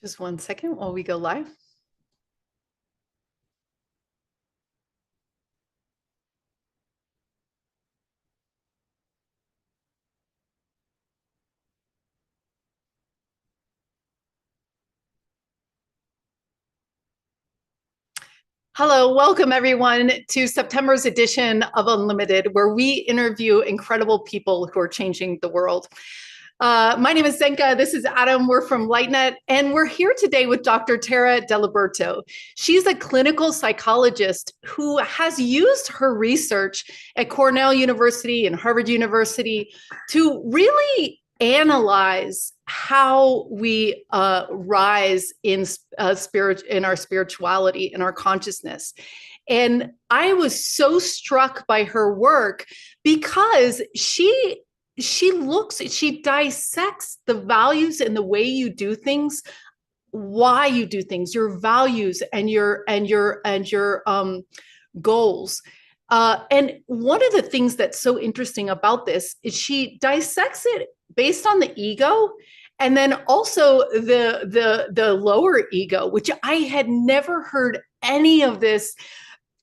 Just 1 second while we go live. Hello, welcome everyone to September's edition of Unlimited, where we interview incredible people who are changing the world. My name is Zenka. This is Adam. We're from LightNet, and we're here today with Dr. Tara Deliberto. She's a clinical psychologist who has used her research at Cornell University and Harvard University to really analyze how we rise in in our spirituality, in our consciousness. And I was so struck by her work because she dissects the values and the way you do things, why you do things, your values and your goals. And one of the things that's so interesting about this is she dissects it based on the ego, and then also the lower ego, which I had never heard any of this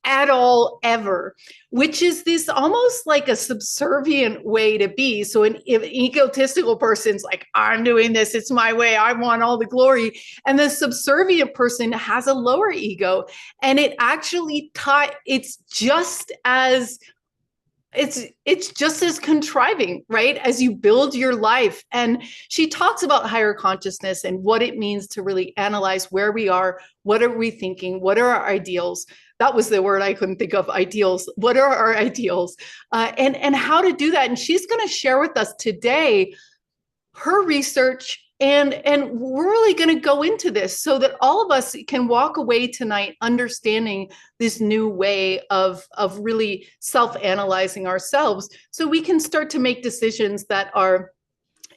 at all ever, which is this almost like a subservient way to be. So if an egotistical person's like, I'm doing this, it's my way, I want all the glory. And the subservient person has a lower ego. And it actually it's just as contriving, right? As you build your life. And she talks about higher consciousness and what it means to really analyze where we are, what are we thinking, what are our ideals. That was the word I couldn't think of, ideals. What are our ideals? And how to do that. And she's going to share with us today her research, and we're really going to go into this so that all of us can walk away tonight understanding this new way of really self-analyzing ourselves, so we can start to make decisions that are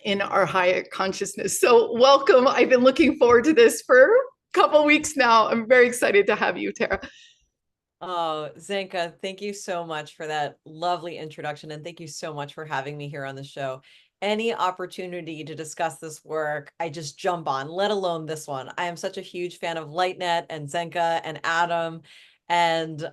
in our higher consciousness. So welcome. I've been looking forward to this for a couple of weeks now. I'm very excited to have you, Tara. Oh, Zenka, thank you so much for that lovely introduction. And thank you so much for having me here on the show. Any opportunity to discuss this work, I just jump on, let alone this one. I am such a huge fan of LightNet and Zenka and Adam. And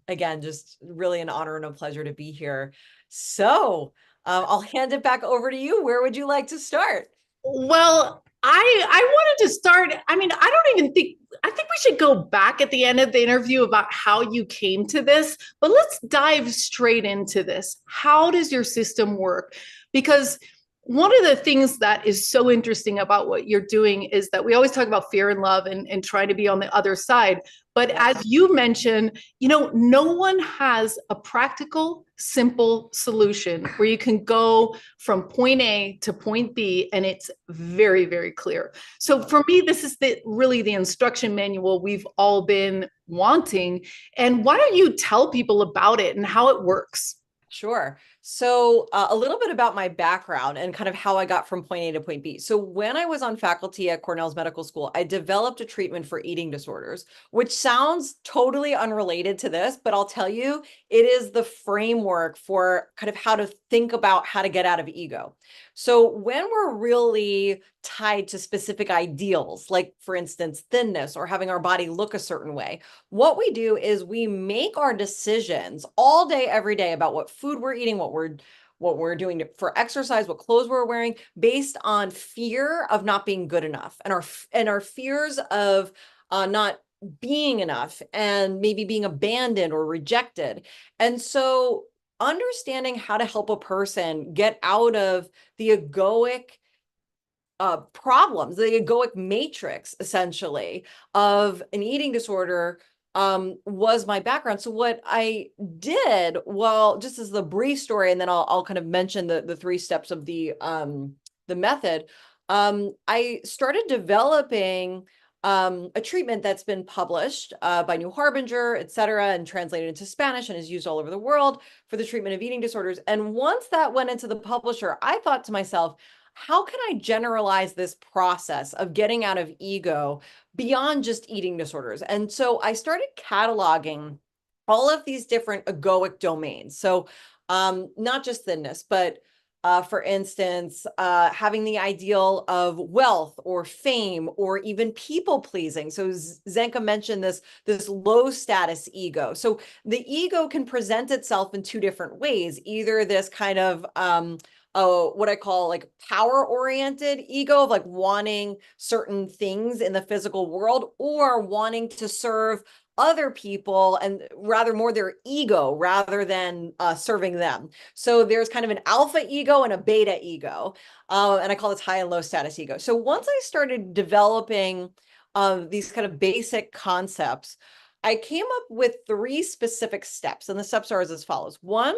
again, just really an honor and a pleasure to be here. So I'll hand it back over to you. Where would you like to start? Well, I wanted to start. I mean, I think we should go back at the end of the interview about how you came to this, but let's dive straight into this. How does your system work? Because one of the things that is so interesting about what you're doing is that we always talk about fear and love and trying to be on the other side. But as you mentioned, no one has a practical, simple solution where you can go from point A to point B, and it's very, very clear. So for me, this is really the instruction manual we've all been wanting. And why don't you tell people about it and how it works? Sure. So a little bit about my background and kind of how I got from point A to point B. So when I was on faculty at Cornell's medical school, I developed a treatment for eating disorders, which sounds totally unrelated to this, but I'll tell you, it is the framework for kind of how to think about how to get out of ego. So when we're really tied to specific ideals, like for instance, thinness or having our body look a certain way, what we do is we make our decisions all day, every day about what food we're eating, what we're doing for exercise, what clothes we're wearing, based on fear of not being good enough, and our fears of not being enough, and maybe being abandoned or rejected. And so understanding how to help a person get out of the egoic problems, the egoic matrix, essentially, of an eating disorder was my background. So what I did, well, just as the brief story, and then I'll kind of mention the three steps of the method. I started developing a treatment that's been published by New Harbinger, et cetera, and translated into Spanish and is used all over the world for the treatment of eating disorders. And once that went into the publisher, I thought to myself, how can I generalize this process of getting out of ego beyond just eating disorders? And so I started cataloging all of these different egoic domains. So not just thinness, but For instance, having the ideal of wealth or fame or even people pleasing. So Zenka mentioned this low status ego. So the ego can present itself in two different ways, either this kind of what I call like power oriented ego of like wanting certain things in the physical world, or wanting to serve other people and rather more their ego rather than serving them. So there's kind of an alpha ego and a beta ego. And I call this high and low status ego. So once I started developing these kind of basic concepts, I came up with 3 specific steps. And the steps are as follows. 1,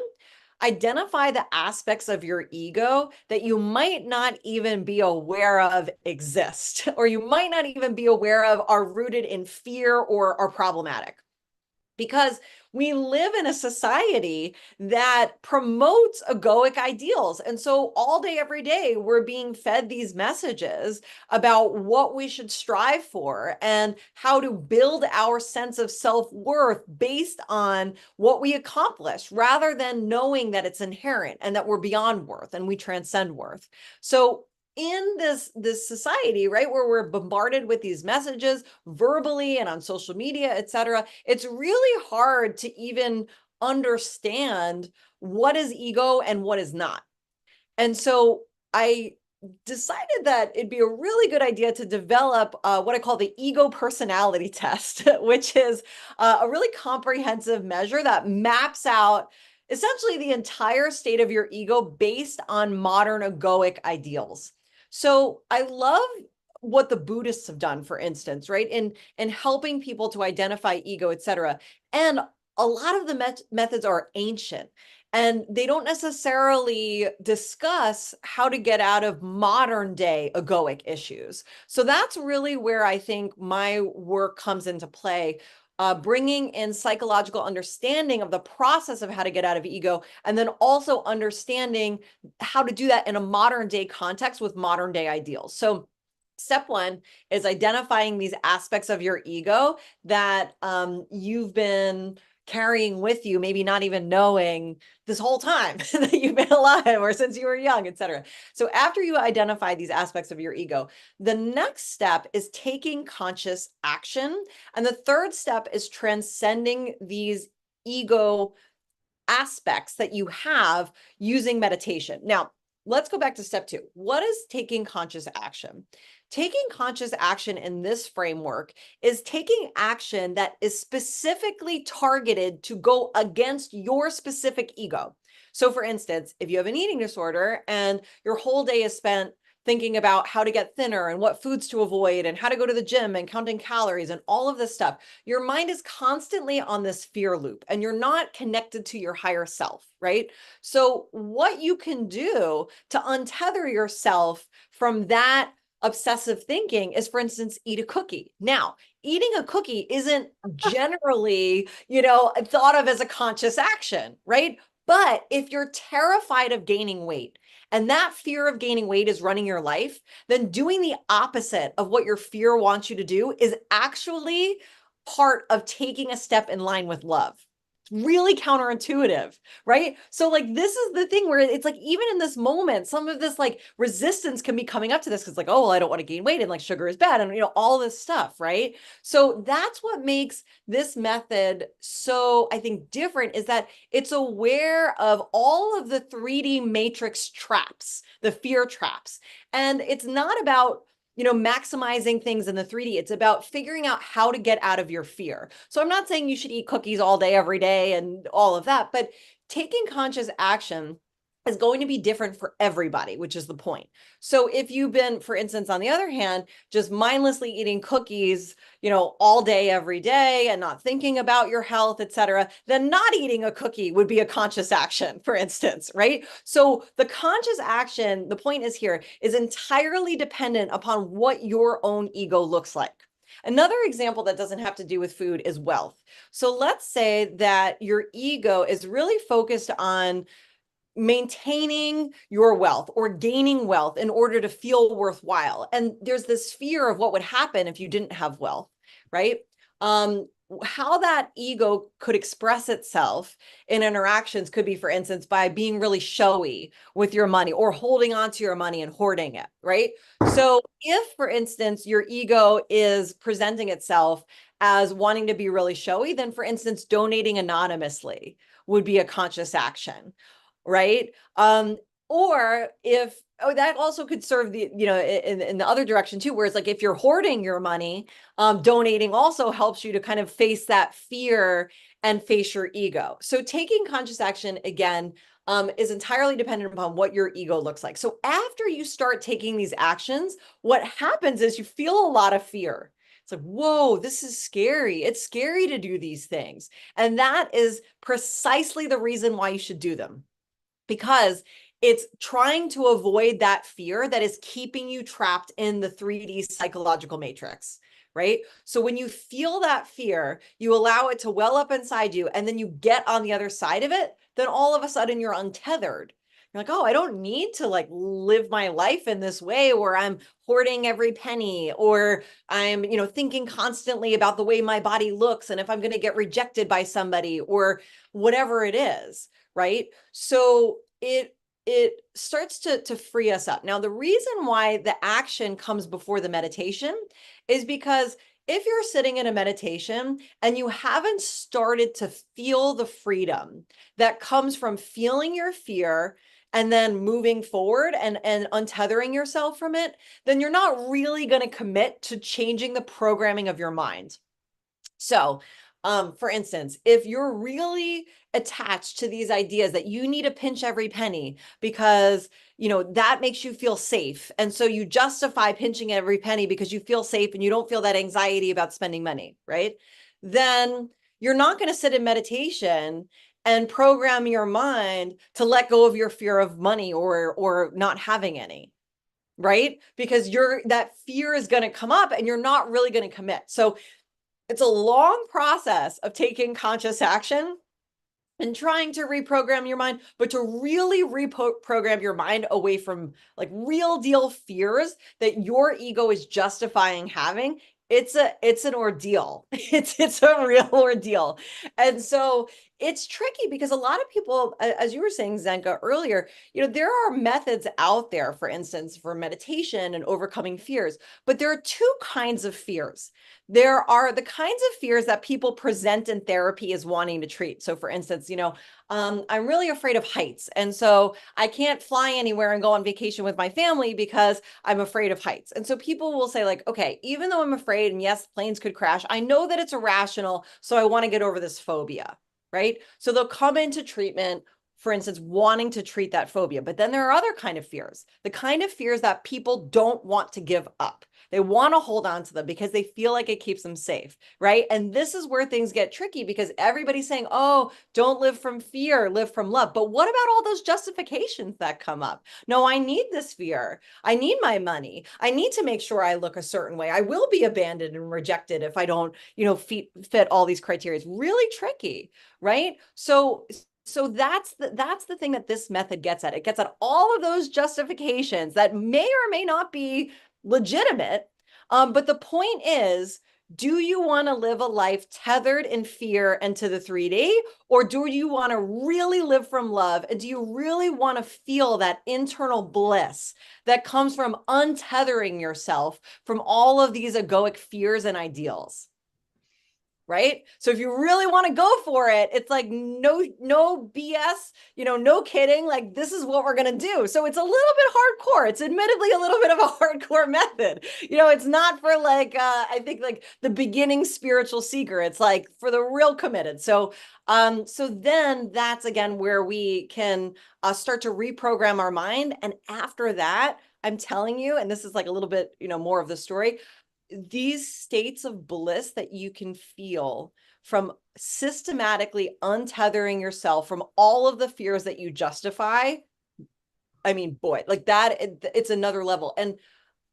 identify the aspects of your ego that you might not even be aware of exist, or you might not even be aware of are rooted in fear or are problematic. Because we live in a society that promotes egoic ideals. And so all day, every day, we're being fed these messages about what we should strive for and how to build our sense of self-worth based on what we accomplish, rather than knowing that it's inherent and that we're beyond worth and we transcend worth. So in this society, right, where we're bombarded with these messages verbally and on social media, etc., it's really hard to even understand what is ego and what is not. And so I decided that it'd be a really good idea to develop what I call the ego personality test, which is a really comprehensive measure that maps out essentially the entire state of your ego based on modern egoic ideals. So I love what the Buddhists have done, for instance, right? In helping people to identify ego, etc. And a lot of the methods are ancient, and they don't necessarily discuss how to get out of modern day egoic issues. So that's really where I think my work comes into play. Bringing in psychological understanding of the process of how to get out of ego, and then also understanding how to do that in a modern day context with modern day ideals. So step 1 is identifying these aspects of your ego that you've been carrying with you, maybe not even knowing this whole time that you've been alive or since you were young, etc. So after you identify these aspects of your ego, the next step is taking conscious action. And the third step is transcending these ego aspects that you have using meditation. Now, let's go back to step 2. What is taking conscious action? Taking conscious action in this framework is taking action that is specifically targeted to go against your specific ego. So for instance, if you have an eating disorder and your whole day is spent thinking about how to get thinner and what foods to avoid and how to go to the gym and counting calories and all of this stuff, your mind is constantly on this fear loop and you're not connected to your higher self, right? So what you can do to untether yourself from that obsessive thinking is, for instance, eat a cookie. Now, eating a cookie isn't generally, thought of as a conscious action, right? But if you're terrified of gaining weight and that fear of gaining weight is running your life, then doing the opposite of what your fear wants you to do is actually part of taking a step in line with love. Really counterintuitive, right? So like, this is the thing where it's like, even in this moment, some of this like resistance can be coming up to this because like, oh, well, I don't want to gain weight and like sugar is bad and all this stuff, right? So that's what makes this method so, I think, different, is that it's aware of all of the 3D matrix traps, the fear traps. And it's not about maximizing things in the 3D. It's about figuring out how to get out of your fear. So I'm not saying you should eat cookies all day, every day, and all of that, but taking conscious action is going to be different for everybody, which is the point. So if you've been, for instance, on the other hand, just mindlessly eating cookies, all day, every day, and not thinking about your health, etc., then not eating a cookie would be a conscious action, for instance, right? So the conscious action, the point is here, is entirely dependent upon what your own ego looks like. Another example that doesn't have to do with food is wealth. So let's say that your ego is really focused on maintaining your wealth or gaining wealth in order to feel worthwhile. And there's this fear of what would happen if you didn't have wealth, right? how that ego could express itself in interactions could be, for instance, by being really showy with your money or holding on to your money and hoarding it, right? So if, for instance, your ego is presenting itself as wanting to be really showy, then, for instance, donating anonymously would be a conscious action, right? Or if, oh, that also could serve the, in the other direction too, where it's like if you're hoarding your money, donating also helps you to kind of face that fear and face your ego. So taking conscious action, again, is entirely dependent upon what your ego looks like. So after you start taking these actions, what happens is you feel a lot of fear. It's like, whoa, this is scary. It's scary to do these things. And that is precisely the reason why you should do them, because it's trying to avoid that fear that is keeping you trapped in the 3D psychological matrix, right? So when you feel that fear, you allow it to well up inside you, and then you get on the other side of it, then all of a sudden you're untethered. You're like, oh, I don't need to like live my life in this way where I'm hoarding every penny, or I'm, thinking constantly about the way my body looks and if I'm going to get rejected by somebody or whatever it is, right? So it starts to free us up. Now, the reason why the action comes before the meditation is because if you're sitting in a meditation and you haven't started to feel the freedom that comes from feeling your fear and then moving forward and untethering yourself from it, then you're not really going to commit to changing the programming of your mind. So, for instance, if you're really attached to these ideas that you need to pinch every penny because, that makes you feel safe. And so you justify pinching every penny because you feel safe and you don't feel that anxiety about spending money, right? Then you're not going to sit in meditation and program your mind to let go of your fear of money or not having any, right? Because that fear is going to come up and you're not really going to commit. So it's a long process of taking conscious action and trying to reprogram your mind, but to really reprogram your mind away from like real deal fears that your ego is justifying having. It's an ordeal. It's a real ordeal. And so it's tricky because a lot of people, as you were saying, Zenka, earlier, there are methods out there, for instance, for meditation and overcoming fears, but there are two kinds of fears. There are the kinds of fears that people present in therapy as wanting to treat. So for instance, I'm really afraid of heights. And so I can't fly anywhere and go on vacation with my family because I'm afraid of heights. And so people will say like, okay, even though I'm afraid, and yes, planes could crash, I know that it's irrational. So I want to get over this phobia, right? So they'll come into treatment, for instance, wanting to treat that phobia. But then there are other kind of fears, the kind of fears that people don't want to give up. They want to hold on to them because they feel like it keeps them safe, right? And this is where things get tricky because everybody's saying, oh, don't live from fear, live from love. But what about all those justifications that come up? No, I need this fear. I need my money. I need to make sure I look a certain way. I will be abandoned and rejected if I don't, fit all these criteria. It's really tricky, right? So that's the thing that this method gets at. It gets at all of those justifications that may or may not be legitimate. But the point is, do you want to live a life tethered in fear and to the 3D? Or do you want to really live from love? And do you really want to feel that internal bliss that comes from untethering yourself from all of these egoic fears and ideals? Right? So if you really want to go for it, it's like no BS, no kidding. Like this is what we're going to do. So it's a little bit hardcore. It's admittedly a little bit of a hardcore method. It's not for like I think like the beginning spiritual seeker. It's like for the real committed. So then that's again where we can start to reprogram our mind. And after that, I'm telling you, and this is like a little bit, more of the story, these states of bliss that you can feel from systematically untethering yourself from all of the fears that you justify. I mean, boy, like that, it's another level. And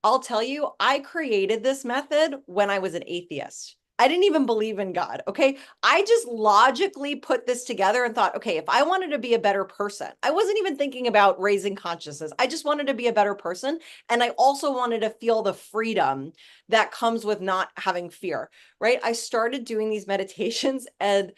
I'll tell you, I created this method when I was an atheist. I didn't even believe in God. Okay. I just logically put this together and thought, okay, if I wanted to be a better person, I wasn't even thinking about raising consciousness. I just wanted to be a better person. And I also wanted to feel the freedom that comes with not having fear, right? I started doing these meditations and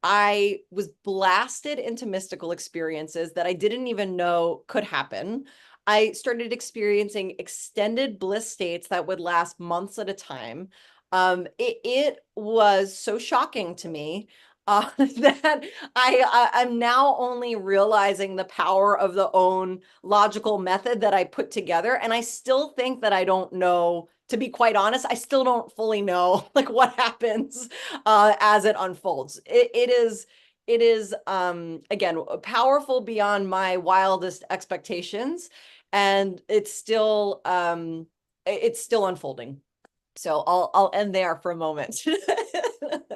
I was blasted into mystical experiences that I didn't even know could happen. I started experiencing extended bliss states that would last months at a time. It was so shocking to me that I'm now only realizing the power of the own logical method that I put together. And I still think that I don't know, to be quite honest, I still don't fully know like what happens as it unfolds. It is again powerful beyond my wildest expectations, and it's still unfolding. So I'll end there for a moment.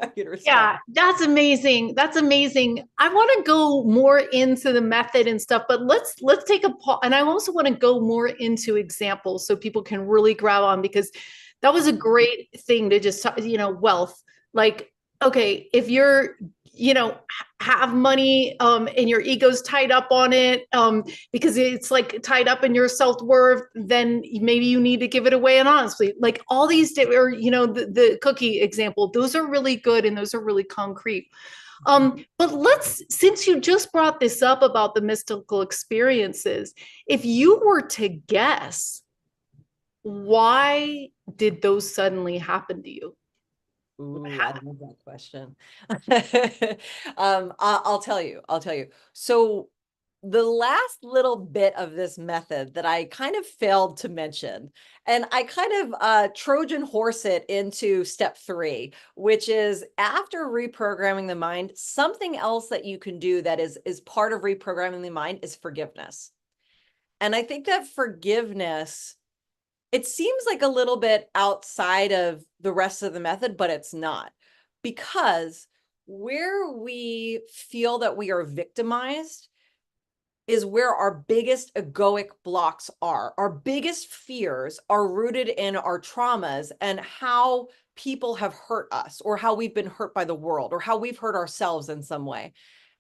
I can Yeah, respond. that's amazing. That's amazing. I want to go more into the method and stuff, but let's take a pause. And I also want to go more into examples so people can really grab on, because that was a great thing to just wealth. Like, okay, if you're have money and your ego's tied up on it because it's like tied up in your self-worth, then maybe you need to give it away. And honestly, like all these or the cookie example, those are really good and those are really concrete. But since you just brought this up about the mystical experiences, if you were to guess, why did those suddenly happen to you? Ooh, I love that question. I'll tell you. I'll tell you. So the last little bit of this method that I kind of failed to mention, and I kind of Trojan horse it into step 3, which is after reprogramming the mind, something else that you can do that is part of reprogramming the mind is forgiveness. And I think that forgiveness, it seems like a little bit outside of the rest of the method, but it's not. Because where we feel that we are victimized is where our biggest egoic blocks are. Our biggest fears are rooted in our traumas and how people have hurt us, or how we've been hurt by the world, or how we've hurt ourselves in some way.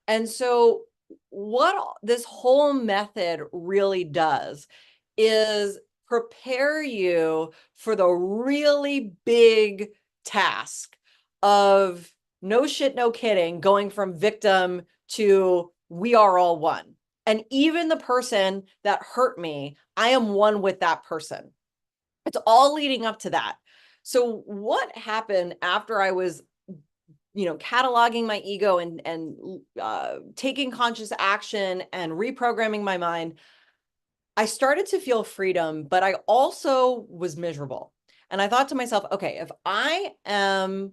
And so what this whole method really does is prepare you for the really big task of, no shit, no kidding, going from victim to we are all one. And even the person that hurt me, I am one with that person. It's all leading up to that. So what happened after I was cataloging my ego and taking conscious action and reprogramming my mind, I started to feel freedom, but I also was miserable. And I thought to myself, okay, if I am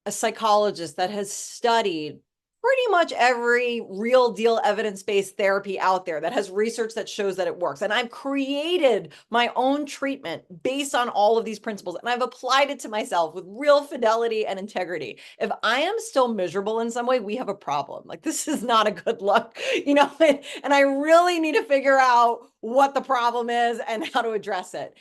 a psychologist that has studied pretty much every real deal evidence-based therapy out there, that has research that shows that it works, and I've created my own treatment based on all of these principles, and I've applied it to myself with real fidelity and integrity, if I am still miserable in some way, we have a problem. Like, this is not a good look, and I really need to figure out what the problem is and how to address it.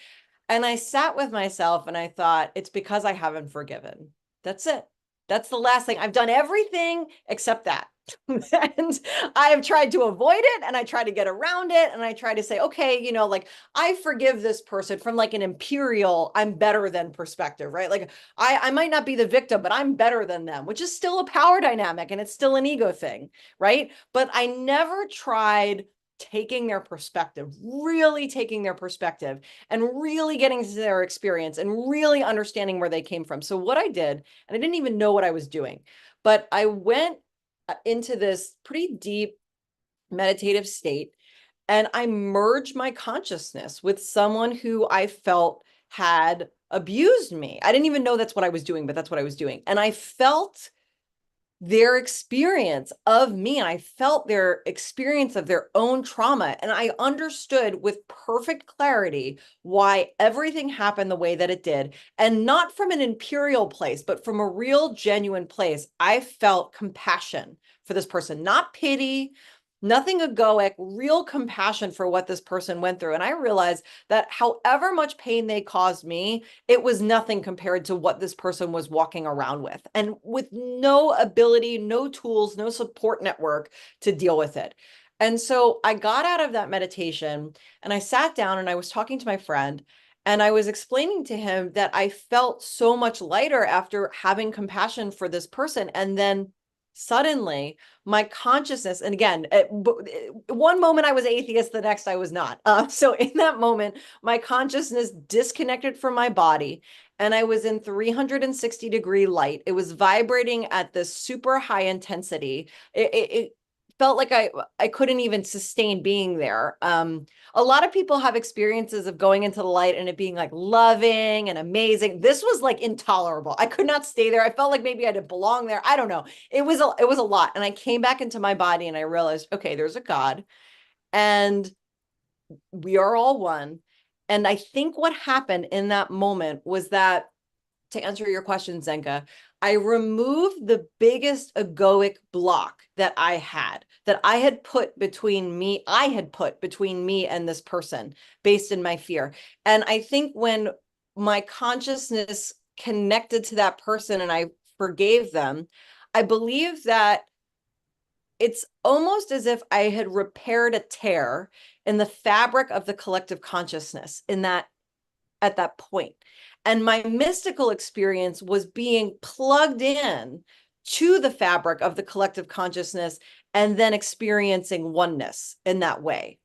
And I sat with myself and I thought, it's because I haven't forgiven. That's it. That's the last thing. I've done everything except that. And I have tried to avoid it, and I try to get around it, and I try to say, okay, like I forgive this person from like an imperial, I'm better than perspective, right? Like I might not be the victim, but I'm better than them, which is still a power dynamic and it's still an ego thing, right? But I never tried taking their perspective, really taking their perspective and really getting to their experience and really understanding where they came from. So what I did, and I didn't even know what I was doing, but I went into this pretty deep meditative state, and I merged my consciousness with someone who I felt had abused me. I didn't even know that's what I was doing, but that's what I was doing. And I felt their experience of me, and I felt their experience of their own trauma, and I understood with perfect clarity why everything happened the way that it did, and not from an imperial place, but from a real genuine place. I felt compassion for this person, not pity, nothing egoic, real compassion for what this person went through. And I realized that however much pain they caused me, it was nothing compared to what this person was walking around with, and with no ability, no tools, no support network to deal with it. And so I got out of that meditation and I sat down and I was talking to my friend. And I was explaining to him that I felt so much lighter after having compassion for this person. And then suddenly my consciousness, and again, one moment I was atheist, the next I was not. So in that moment, my consciousness disconnected from my body and I was in 360-degree light. It was vibrating at this super high intensity. It felt like I couldn't even sustain being there. A lot of people have experiences of going into the light and it being like loving and amazing. This was like intolerable. I could not stay there. I felt like maybe I didn't belong there. I don't know. It was a lot. And I came back into my body and I realized, okay, there's a God and we are all one. And I think what happened in that moment was that, to answer your question, Zenka, I removed the biggest egoic block that I had put between me, and this person based in my fear. And I think when my consciousness connected to that person and I forgave them, I believe that it's almost as if I had repaired a tear in the fabric of the collective consciousness at that point. And my mystical experience was being plugged in to the fabric of the collective consciousness and then experiencing oneness in that way.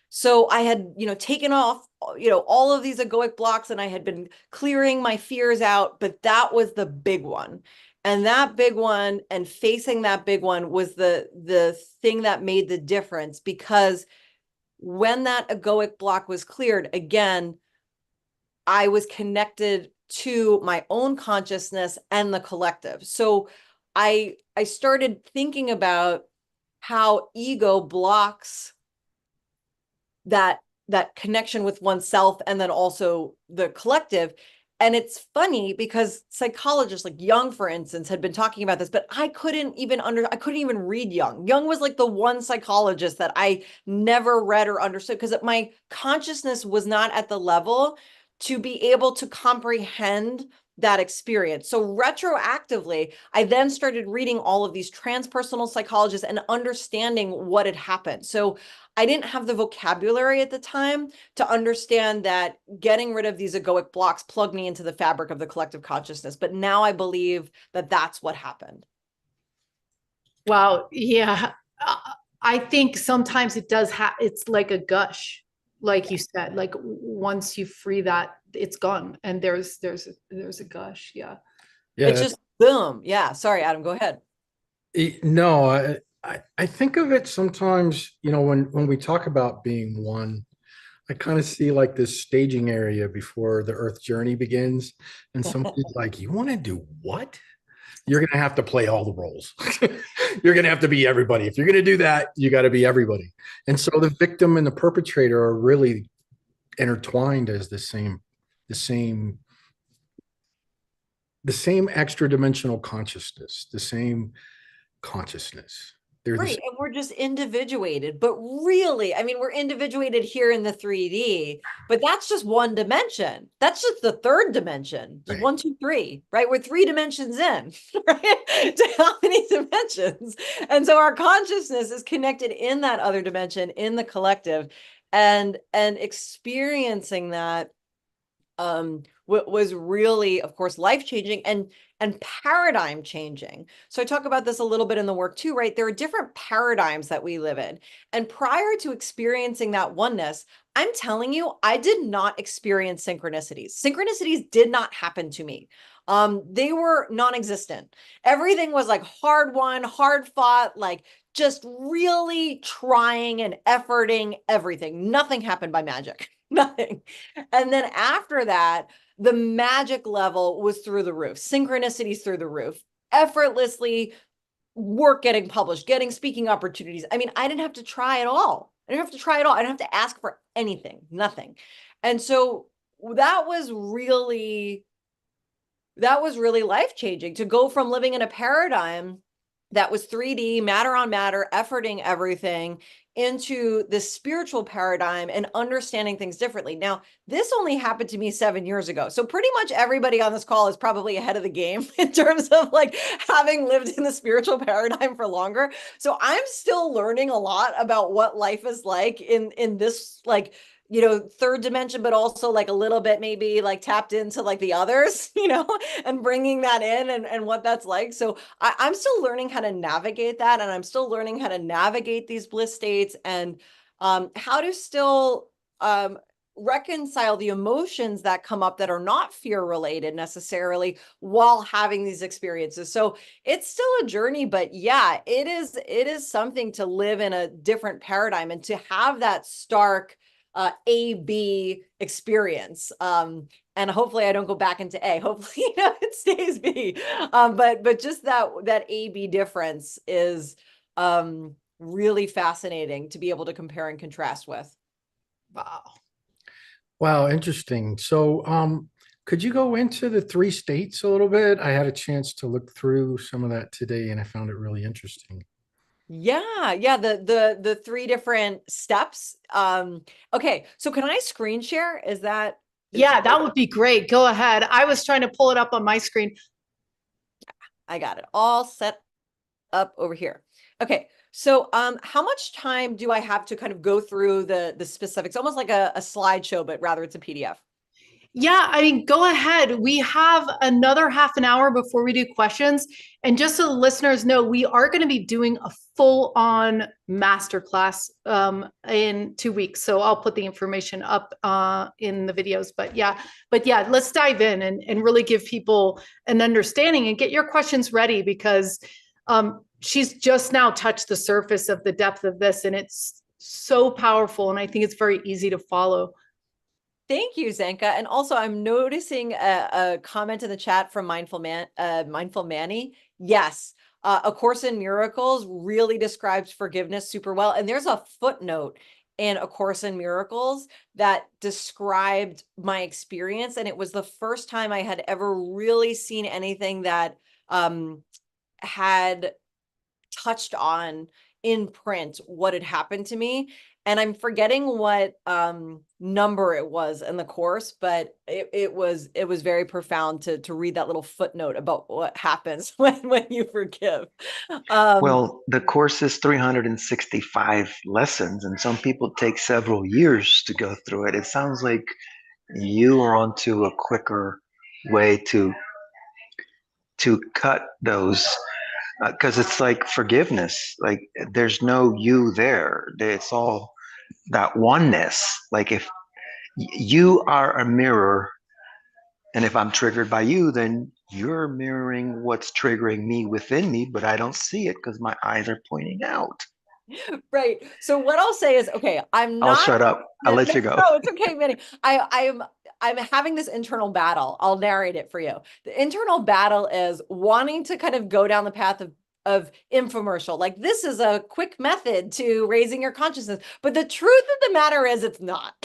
So I had, taken off, all of these egoic blocks and I had been clearing my fears out, but that was the big one. And that big one and facing that big one was the thing that made the difference, because when that egoic block was cleared, again, I was connected to my own consciousness and the collective. So I started thinking about how ego blocks that connection with oneself and then also the collective. And it's funny because psychologists like Jung, for instance, had been talking about this, but I couldn't even read Jung. Jung was like the one psychologist that I never read or understood because my consciousness was not at the level to be able to comprehend that experience. So retroactively, I then started reading all of these transpersonal psychologists and understanding what had happened. So I didn't have the vocabulary at the time to understand that getting rid of these egoic blocks plugged me into the fabric of the collective consciousness. But now I believe that that's what happened. Wow. Yeah. I think sometimes it does it's like a gush, like you said, like once you free that, it's gone. And there's a gush. Yeah. It's Yeah, just boom. Yeah. Sorry, Adam, go ahead. no, I think of it sometimes, when we talk about being one, I kind of see like this staging area before the Earth journey begins. And somebody's like, you want to do what? You're going to have to play all the roles. You're going to have to be everybody. If you're going to do that, you got to be everybody. And so the victim and the perpetrator are really intertwined as the same extra dimensional consciousness, the same consciousness. They're the Right. same. And we're just individuated, but really, I mean, we're individuated here in the 3D, but that's just one dimension. That's just the third dimension. Just Right. 1, 2, 3, right? We're 3 dimensions in, right? To how many dimensions? And so our consciousness is connected in that other dimension, in the collective, and experiencing that was really, of course, life-changing and paradigm changing. So I talk about this a little bit in the work too, right? There are different paradigms that we live in. And prior to experiencing that oneness, I'm telling you, I did not experience synchronicities. Synchronicities did not happen to me. They were non-existent. Everything was like hard won, hard fought, like just really trying and efforting everything. Nothing happened by magic. Nothing. And then after that, the magic level was through the roof, synchronicities through the roof, effortlessly work getting published, getting speaking opportunities. I mean, I didn't have to try at all. I didn't have to try at all. I didn't have to ask for anything, nothing. And so that was really life-changing, to go from living in a paradigm that was 3D, matter on matter, efforting everything into this spiritual paradigm and understanding things differently. Now, this only happened to me 7 years ago. So pretty much everybody on this call is probably ahead of the game in terms of like having lived in the spiritual paradigm for longer. So I'm still learning a lot about what life is like in this like, you know, third dimension, but also like a little bit maybe like tapped into like the others, you know, and bringing that in and what that's like. So I'm still learning how to navigate that. And I'm still learning how to navigate these bliss states and how to still reconcile the emotions that come up that are not fear related necessarily while having these experiences. So it's still a journey, but yeah, it is something to live in a different paradigm and to have that stark A-B experience. And hopefully I don't go back into A. Hopefully, you know, it stays B. But just that A-B difference is really fascinating to be able to compare and contrast with. Wow. Wow, interesting. So, could you go into the three states a little bit? I had a chance to look through some of that today, and I found it really interesting. Yeah, the three different steps. Okay, so can I screen share? Yeah, that would be great. Go ahead. I was trying to pull it up on my screen. I got it all set up over here. Okay, so how much time do I have to kind of go through the specifics? Almost like a slideshow, but rather it's a PDF. Yeah, I mean, go ahead. We have another half an hour before we do questions. And just so the listeners know, we are going to be doing a full-on masterclass in 2 weeks. So I'll put the information up in the videos. But yeah, let's dive in and really give people an understanding and get your questions ready because she's just now touched the surface of the depth of this. And it's so powerful. And I think it's very easy to follow. Thank you, Zenka. And also, I'm noticing a comment in the chat from Mindful Manny. Yes, A Course in Miracles really describes forgiveness super well. And there's a footnote in A Course in Miracles that described my experience. And it was the first time I had ever really seen anything that had touched on in print what had happened to me. And I'm forgetting what number it was in the course, but it was very profound to read that little footnote about what happens when you forgive. Well, the course is 365 lessons, and some people take several years to go through it. It sounds like you are onto a quicker way to cut those because it's like forgiveness. Like there's no you there. It's all that oneness. Like if you are a mirror, and if I'm triggered by you, then you're mirroring what's triggering me within me, but I don't see it because my eyes are pointing out. Right. So what I'll say is, okay, I'm I'll not. shut up. I'll let you go. No, it's okay, Minnie. I'm having this internal battle. I'll narrate it for you. The internal battle is wanting to kind of go down the path of infomercial. Like this is a quick method to raising your consciousness. But the truth of the matter is it's not.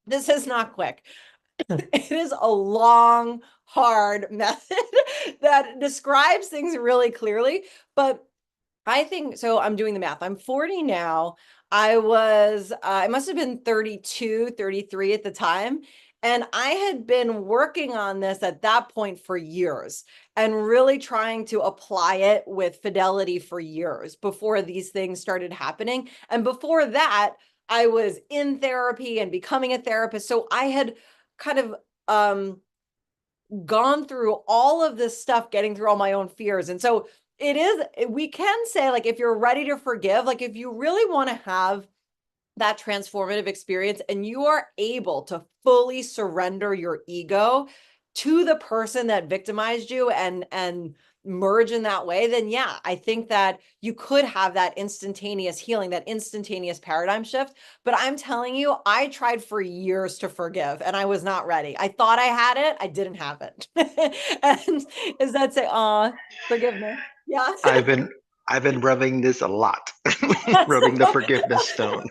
This is not quick. It is a long, hard method that describes things really clearly. But I think, so I'm doing the math. I'm 40 now. I must have been 32, 33 at the time. And I had been working on this at that point for years and really trying to apply it with fidelity for years before these things started happening. And before that, I was in therapy and becoming a therapist. So I had kind of gone through all of this stuff, getting through all my own fears. And so we can say, like, if you're ready to forgive, like if you really want to have that transformative experience and you are able to fully surrender your ego to the person that victimized you and merge in that way, then yeah, I think that you could have that instantaneous healing, that instantaneous paradigm shift. But I'm telling you, I tried for years to forgive and I was not ready. I thought I had it. I didn't have it. And is that say, forgiveness? Yeah. I've been rubbing this a lot, rubbing the forgiveness stone.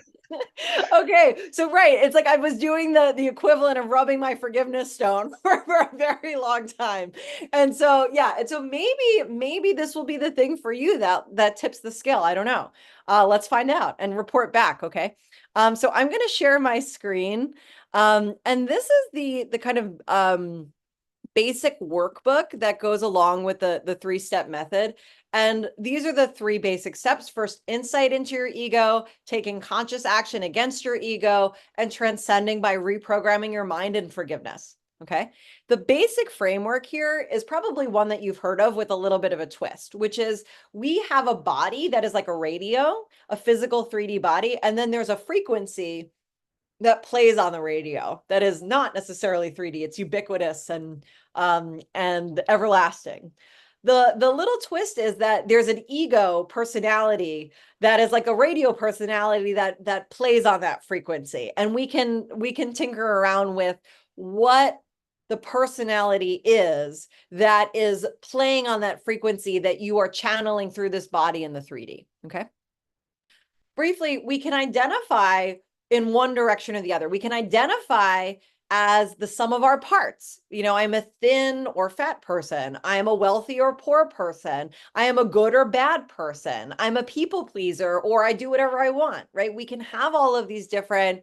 Okay, so right, it's like I was doing the equivalent of rubbing my forgiveness stone for a very long time. And so yeah, and so maybe this will be the thing for you that tips the scale. I don't know. Let's find out and report back, okay? So I'm going to share my screen. And this is the kind of basic workbook that goes along with the three-step method. And these are the three basic steps. First, insight into your ego, taking conscious action against your ego, and transcending by reprogramming your mind and forgiveness. Okay. The basic framework here is probably one that you've heard of with a little bit of a twist, which is we have a body that is like a radio, a physical 3D body, and then there's a frequency that plays on the radio that is not necessarily 3D. It's ubiquitous and everlasting. The little twist is that there's an ego personality that is like a radio personality that plays on that frequency, and we can tinker around with what the personality is that is playing on that frequency that you are channeling through this body in the 3D. Okay. Briefly, we can identify in one direction or the other. We can identify as the sum of our parts. You know, I'm a thin or fat person. I am a wealthy or poor person. I am a good or bad person. I'm a people pleaser, or I do whatever I want, right? We can have all of these different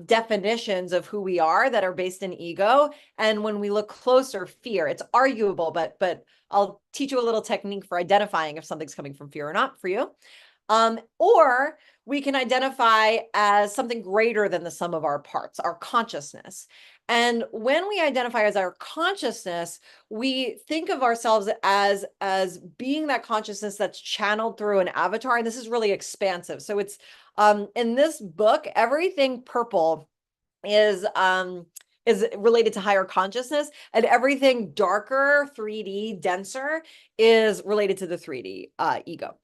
definitions of who we are that are based in ego. And when we look closer, fear, it's arguable, but I'll teach you a little technique for identifying if something's coming from fear or not for you. Or we can identify as something greater than the sum of our parts, our consciousness. And when we identify as our consciousness, we think of ourselves as being that consciousness that's channeled through an avatar. And this is really expansive. So it's in this book, everything purple is related to higher consciousness, and everything darker, 3D, denser is related to the 3D ego.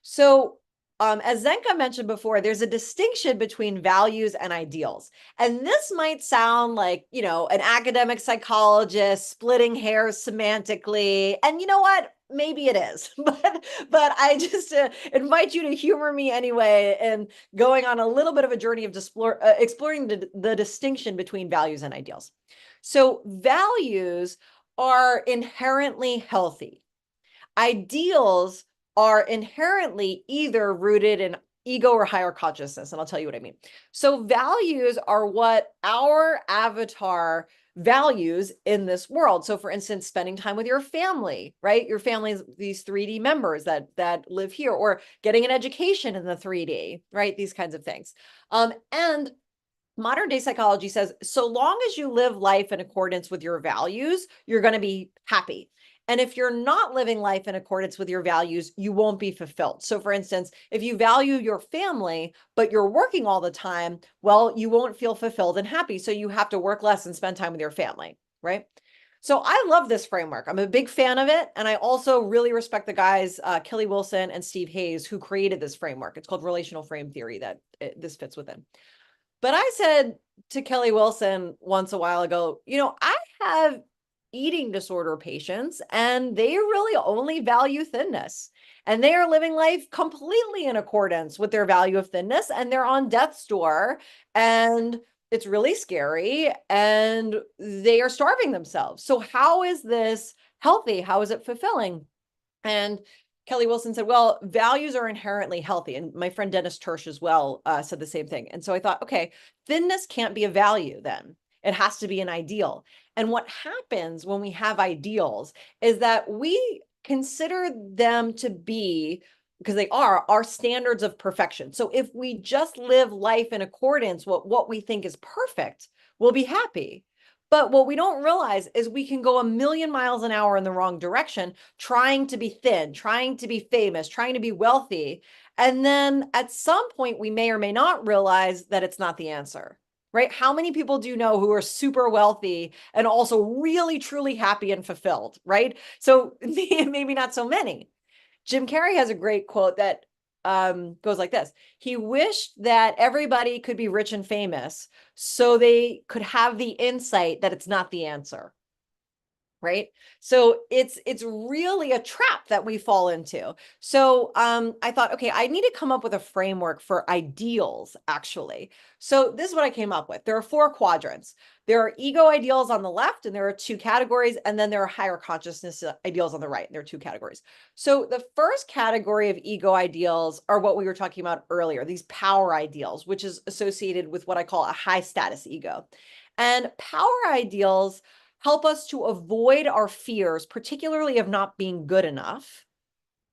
So as Zenka mentioned before, there's a distinction between values and ideals. And this might sound like, you know, an academic psychologist splitting hairs semantically. And you know what? Maybe it is, but I just invite you to humor me anyway, and going on a little bit of a journey of exploring the distinction between values and ideals. So values are inherently healthy. Ideals are inherently either rooted in ego or higher consciousness. And I'll tell you what I mean. So values are what our avatar values in this world. So for instance, spending time with your family, right? Your family's these 3D members that live here, or getting an education in the 3D, right? These kinds of things. And modern day psychology says, so long as you live life in accordance with your values, you're going to be happy. And if you're not living life in accordance with your values, you won't be fulfilled. So for instance, if you value your family, but you're working all the time, well, you won't feel fulfilled and happy. So you have to work less and spend time with your family, right? So I love this framework. I'm a big fan of it. And I also really respect the guys, Kelly Wilson and Steve Hayes, who created this framework. It's called relational frame theory that this fits within. But I said to Kelly Wilson once a while ago, you know, I have eating disorder patients, and they really only value thinness, and they are living life completely in accordance with their value of thinness, and they're on death's door, and it's really scary, and they are starving themselves. So how is this healthy? How is it fulfilling? And Kelly Wilson said, well, values are inherently healthy. And my friend Dennis Tersch as well said the same thing. And so I thought, okay, thinness can't be a value then. It has to be an ideal. And what happens when we have ideals is that we consider them to be, because they are, our standards of perfection. So if we just live life in accordance with what we think is perfect, we'll be happy. But what we don't realize is we can go a million miles an hour in the wrong direction, trying to be thin, trying to be famous, trying to be wealthy. And then at some point, we may or may not realize that it's not the answer, right? How many people do you know who are super wealthy and also really, truly happy and fulfilled, right? So maybe not so many. Jim Carrey has a great quote that goes like this. He wished that everybody could be rich and famous so they could have the insight that it's not the answer. right? So it's really a trap that we fall into. So I thought, okay, I need to come up with a framework for ideals, actually. So this is what I came up with. There are 4 quadrants. There are ego ideals on the left, and there are 2 categories, and then there are higher consciousness ideals on the right, and there are 2 categories. So the first category of ego ideals are what we were talking about earlier, these power ideals, which is associated with what I call a high status ego. And power ideals help us to avoid our fears, particularly of not being good enough,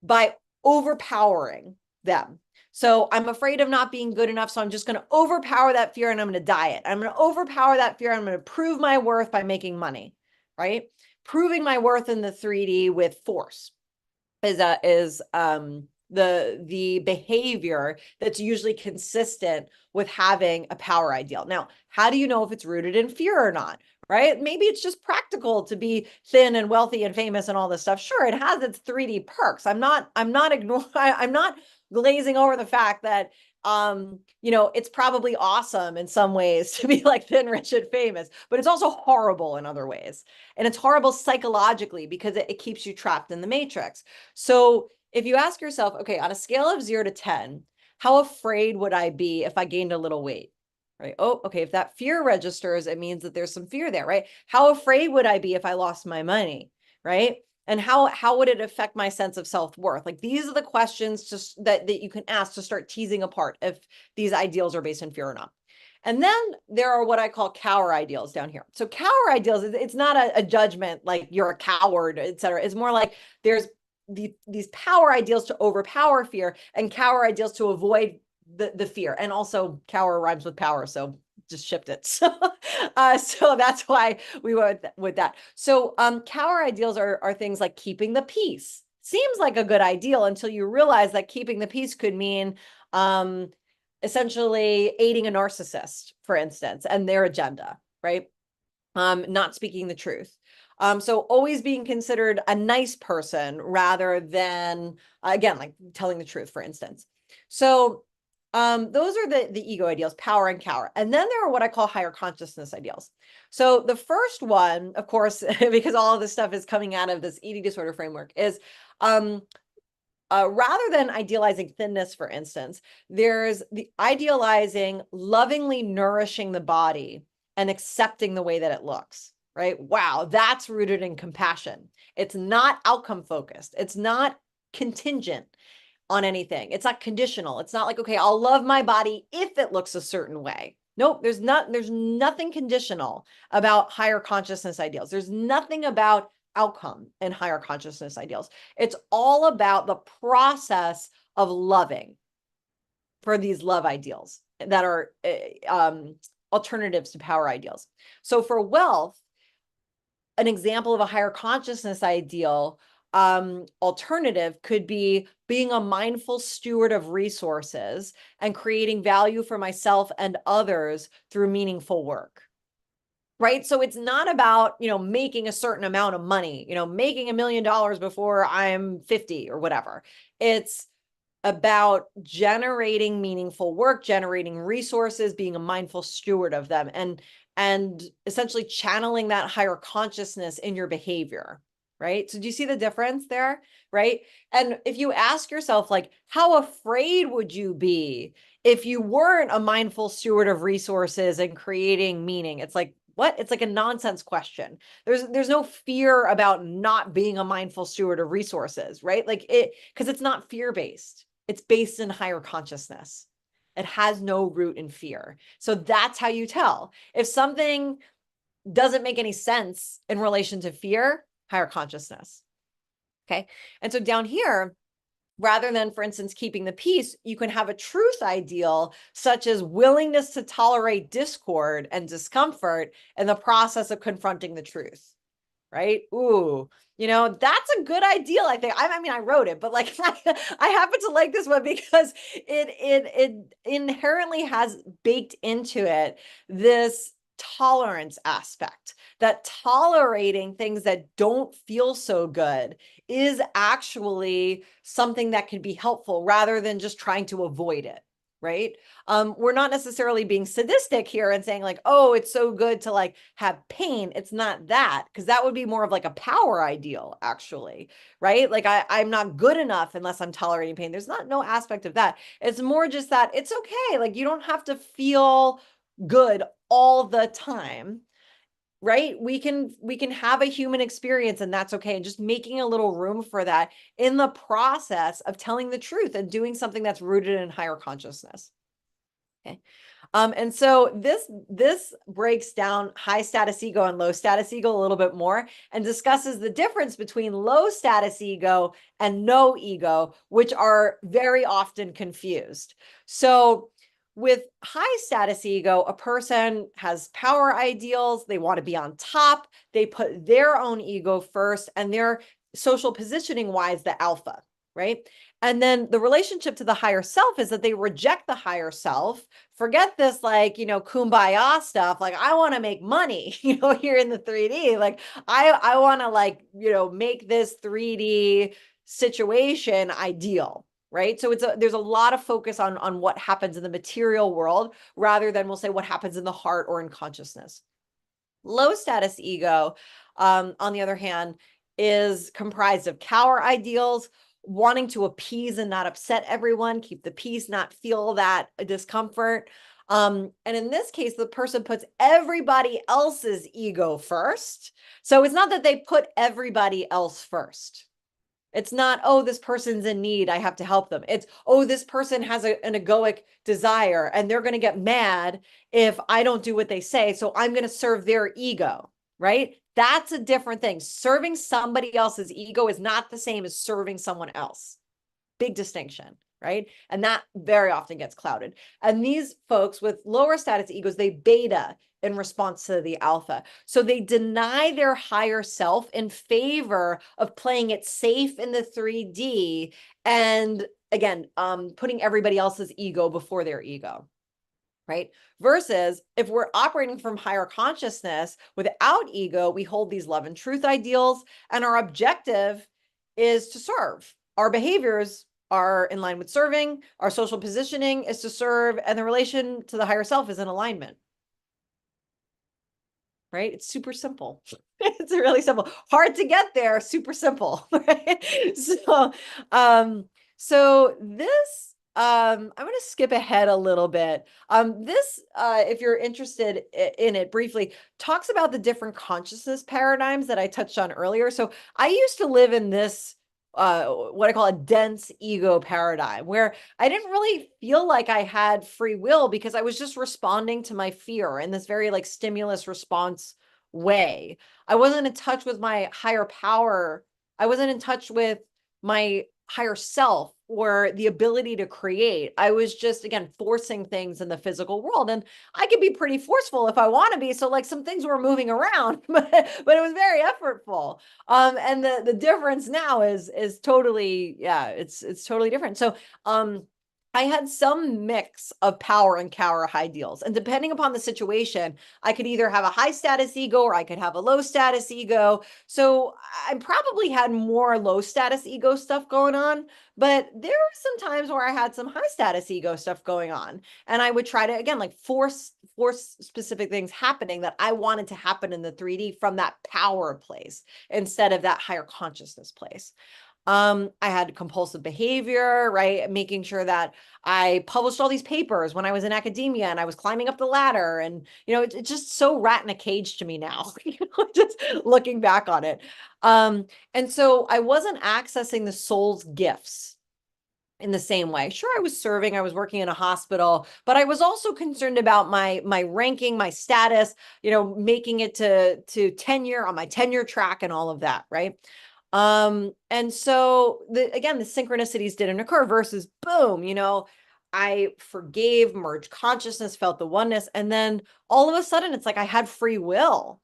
by overpowering them. So I'm afraid of not being good enough, so I'm just going to overpower that fear and I'm going to diet. I'm going to overpower that fear. I'm going to prove my worth by making money, right? Proving my worth in the 3D with force is the behavior that's usually consistent with having a power ideal. Now, how do you know if it's rooted in fear or not? Right? Maybe it's just practical to be thin and wealthy and famous and all this stuff. Sure, it has its 3D perks. I'm not glazing over the fact that it's probably awesome in some ways to be like thin, rich, and famous, but it's also horrible in other ways. And it's horrible psychologically because it keeps you trapped in the matrix. So if you ask yourself, okay, on a scale of 0 to 10, how afraid would I be if I gained a little weight? Right? Oh, okay. If that fear registers, it means that there's some fear there, right? How afraid would I be if I lost my money? Right? And how would it affect my sense of self-worth? Like, these are the questions just that you can ask to start teasing apart if these ideals are based in fear or not. And then there are what I call cower ideals down here. So cower ideals, it's not a judgment like you're a coward, et cetera. It's more like there's these power ideals to overpower fear and cower ideals to avoid the fear. And also cower rhymes with power, so just shipped it. So that's why we went with that. So cower ideals are things like keeping the peace. Seems like a good ideal until you realize that keeping the peace could mean essentially aiding a narcissist, for instance, and their agenda, right? Not speaking the truth. So always being considered a nice person rather than, again, like telling the truth, for instance. So those are the ego ideals, power and cower. And then there are what I call higher consciousness ideals. So the first one, of course, because all of this stuff is coming out of this eating disorder framework, is rather than idealizing thinness, for instance, there's the idealizing lovingly nourishing the body and accepting the way that it looks, right? Wow, that's rooted in compassion. It's not outcome focused. It's not contingent on anything. It's not conditional. It's not like, okay, I'll love my body if it looks a certain way. Nope, there's nothing conditional about higher consciousness ideals. There's nothing about outcome in higher consciousness ideals. It's all about the process of loving for these love ideals that are alternatives to power ideals. So for wealth, an example of a higher consciousness ideal alternative could be being a mindful steward of resources and creating value for myself and others through meaningful work. Right? So it's not about, making a certain amount of money, making $1 million before I'm 50 or whatever. It's about generating meaningful work, generating resources, being a mindful steward of them, and essentially channeling that higher consciousness in your behavior. Right? So do you see the difference there? Right? And if you ask yourself, like, how afraid would you be if you weren't a mindful steward of resources and creating meaning? It's like, what? It's like a nonsense question. There's no fear about not being a mindful steward of resources, right? Like because it's not fear-based. It's based in higher consciousness. It has no root in fear. So that's how you tell. If something doesn't make any sense in relation to fear, higher consciousness. Okay. And so down here, rather than, for instance, keeping the peace, you can have a truth ideal, such as willingness to tolerate discord and discomfort in the process of confronting the truth. Right? Ooh, that's a good ideal, I think. I mean, I wrote it, but like I happen to like this one because it inherently has baked into it this tolerance aspect, that tolerating things that don't feel so good is actually something that can be helpful rather than just trying to avoid it. right? We're not necessarily being sadistic here and saying like, oh, it's so good to like have pain. It's not that, because that would be more of like a power ideal, actually, right? Like I'm not good enough unless I'm tolerating pain. There's no aspect of that. It's more just that it's okay. Like you don't have to feel good all the time, right? We can have a human experience, and that's okay. And just making a little room for that in the process of telling the truth and doing something that's rooted in higher consciousness. Okay. And so this breaks down high status ego and low status ego a little bit more, and discusses the difference between low status ego and no ego, which are very often confused. So with high status ego, a person has power ideals. They want to be on top. They put their own ego first, and they're social positioning wise the alpha, right? And then the relationship to the higher self is that they reject the higher self. Forget this, like, kumbaya stuff. Like, I want to make money, here in the 3D. Like, I want to, like, make this 3D situation ideal, right? So there's a lot of focus on what happens in the material world, rather than, we'll say, what happens in the heart or in consciousness. Low status ego, on the other hand, is comprised of cower ideals, wanting to appease and not upset everyone, keep the peace, not feel that discomfort. And in this case, the person puts everybody else's ego first. So it's not that they put everybody else first. It's not, oh, this person's in need, I have to help them. It's, oh, this person has an egoic desire and they're going to get mad if I don't do what they say. So I'm going to serve their ego, right? That's a different thing. Serving somebody else's ego is not the same as serving someone else. Big distinction, right? And that very often gets clouded. And these folks with lower status egos, they beta in response to the alpha. So they deny their higher self in favor of playing it safe in the 3D, and again, putting everybody else's ego before their ego, right? Versus if we're operating from higher consciousness without ego, we hold these love and truth ideals, and our objective is to serve. Our behaviors are in line with serving, our social positioning is to serve, and the relation to the higher self is in alignment. Right? It's super simple. It's really simple. Hard to get there, super simple, right? So this, I'm going to skip ahead a little bit. This, if you're interested in it briefly, talks about the different consciousness paradigms that I touched on earlier. So I used to live in this what I call a dense ego paradigm, where I didn't really feel like I had free will, because I was just responding to my fear in this very like stimulus response way. I wasn't in touch with my higher power. I wasn't in touch with my higher self or the ability to create. I was just, again, forcing things in the physical world. And I can be pretty forceful if I want to be. So like some things were moving around, but it was very effortful. And the difference now is totally, yeah, it's totally different. So, I had some mix of power and cower ideals. And depending upon the situation, I could either have a high status ego or I could have a low status ego. So I probably had more low status ego stuff going on, but there were some times where I had some high status ego stuff going on. And I would try to, again, like force specific things happening that I wanted to happen in the 3D from that power place instead of that higher consciousness place. I had compulsive behavior, right? Making sure that I published all these papers when I was in academia and I was climbing up the ladder. And, it's just so rat in a cage to me now, just looking back on it. And so I wasn't accessing the soul's gifts in the same way. Sure, I was serving, I was working in a hospital, but I was also concerned about my ranking, my status, making it to tenure on my tenure track and all of that, right? And so again, the synchronicities didn't occur, versus boom, I forgave, merged consciousness, felt the oneness. And then all of a sudden it's like I had free will.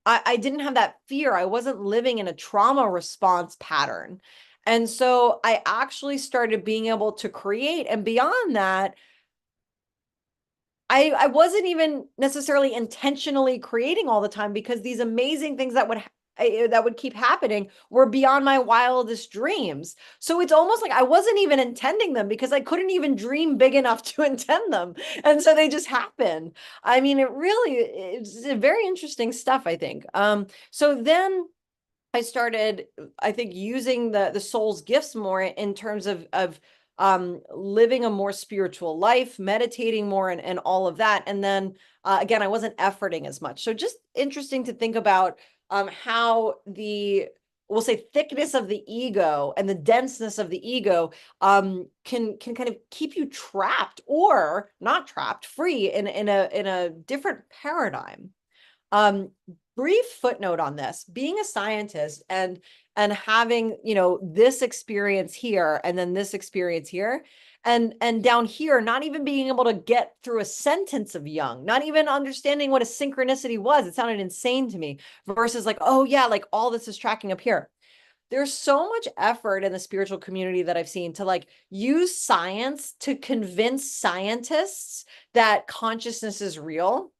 I didn't have that fear. I wasn't living in a trauma response pattern. And so I actually started being able to create. And beyond that, I wasn't even necessarily intentionally creating all the time, because these amazing things that would that would keep happening were beyond my wildest dreams. So it's almost like I wasn't even intending them because I couldn't even dream big enough to intend them. And so they just happen. I mean, it's very interesting stuff, I think. So then I started, I think, using the soul's gifts more in terms of living a more spiritual life, meditating more, and all of that. And then again, I wasn't efforting as much. So just interesting to think about how we'll say thickness of the ego and the denseness of the ego can kind of keep you trapped or not trapped, free in a different paradigm. Brief footnote on this: being a scientist and having, this experience here and then this experience here and down here, not even being able to get through a sentence of Jung, not even understanding what a synchronicity was. It sounded insane to me, versus like, oh yeah, like all this is tracking up here. There's so much effort in the spiritual community that I've seen to like use science to convince scientists that consciousness is real.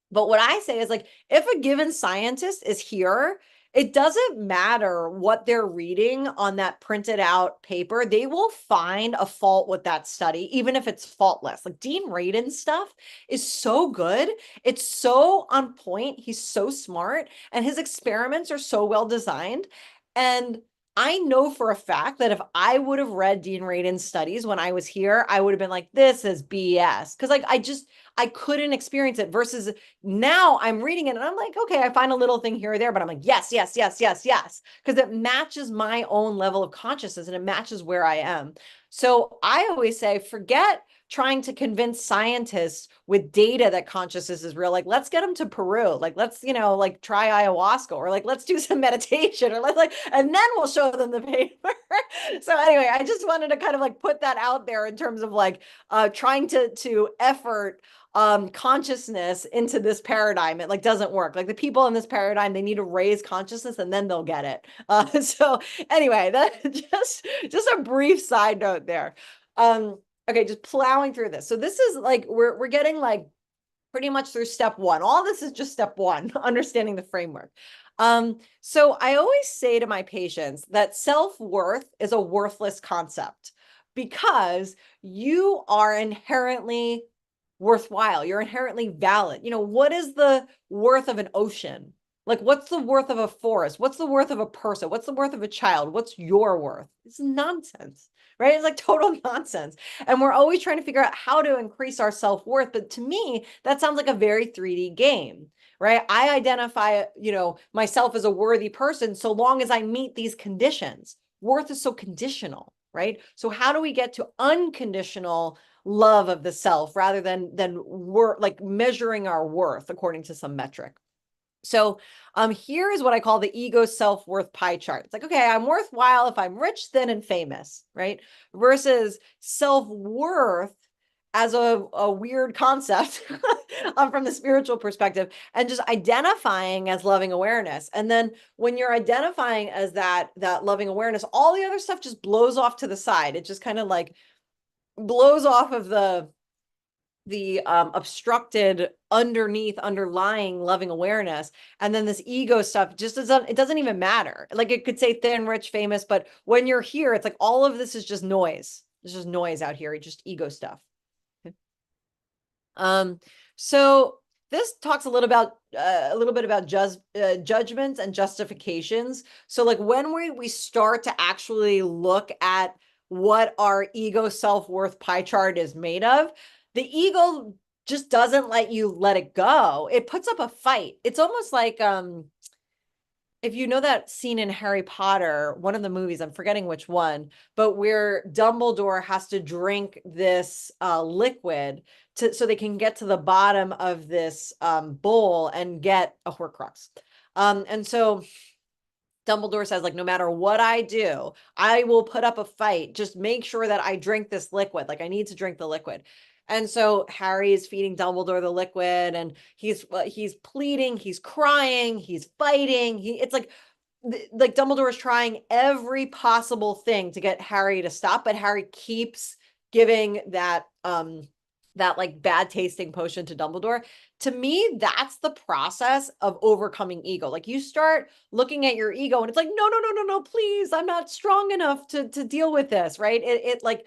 But what I say is, like, if a given scientist is here, it doesn't matter what they're reading on that printed out paper. They will find a fault with that study, even if it's faultless. Like Dean Radin's stuff is so good. It's so on point. He's so smart, and his experiments are so well designed. And I know for a fact that if I would have read Dean Radin's studies when I was here, I would have been like, this is BS. Because like I couldn't experience it, versus now I'm reading it and I'm like, okay, I find a little thing here or there, but I'm like, yes, yes, yes, yes, yes. Because it matches my own level of consciousness and it matches where I am. So I always say, forget trying to convince scientists with data that consciousness is real. Like, let's get them to Peru. Like, let's, like try ayahuasca, or like, let's do some meditation, or let's and then we'll show them the paper. So anyway, I just wanted to kind of like put that out there in terms of like trying to effort consciousness into this paradigm. It like doesn't work. Like the people in this paradigm, they need to raise consciousness and then they'll get it. So anyway, that just a brief side note there. Okay, just plowing through this. So this is like, we're getting like pretty much through step one. All this is just step one, understanding the framework. So I always say to my patients that self-worth is a worthless concept, because you are inherently worthwhile. You're inherently valid. What is the worth of an ocean? Like, what's the worth of a forest? What's the worth of a person? What's the worth of a child? What's your worth? It's nonsense, right? It's like total nonsense. And we're always trying to figure out how to increase our self-worth. But to me, that sounds like a very 3D game, right? I identify, myself as a worthy person so long as I meet these conditions. Worth is so conditional, right? So how do we get to unconditional love of the self rather than like measuring our worth according to some metric? So here is what I call the ego self-worth pie chart. It's like, okay, I'm worthwhile if I'm rich, thin, and famous, right? Versus self-worth as a weird concept from the spiritual perspective, and just identifying as loving awareness. And then when you're identifying as that loving awareness, all the other stuff just blows off to the side. It just kind of like blows off of the obstructed underlying loving awareness. And then this ego stuff just doesn't even matter. Like it could say thin, rich, famous, but when you're here, it's like all of this is just noise. It's just noise out here. It's just ego stuff. So this talks a little bit about judgments and justifications. So like when we start to actually look at what our ego self-worth pie chart is made of, the ego just doesn't let you let it go. It puts up a fight. It's almost like, if you know that scene in Harry Potter, one of the movies, I'm forgetting which one, but where Dumbledore has to drink this liquid so they can get to the bottom of this bowl and get a Horcrux. And so Dumbledore says, like, no matter what I do, I will put up a fight. Just make sure that I drink this liquid. Like, I need to drink the liquid. And so Harry is feeding Dumbledore the liquid, and he's pleading, he's crying, he's fighting. It's like Dumbledore is trying every possible thing to get Harry to stop, but Harry keeps giving that that like bad tasting potion to Dumbledore. To me, that's the process of overcoming ego. Like you start looking at your ego and it's like, no, no, no, no, no, please, I'm not strong enough to deal with this, right? It like,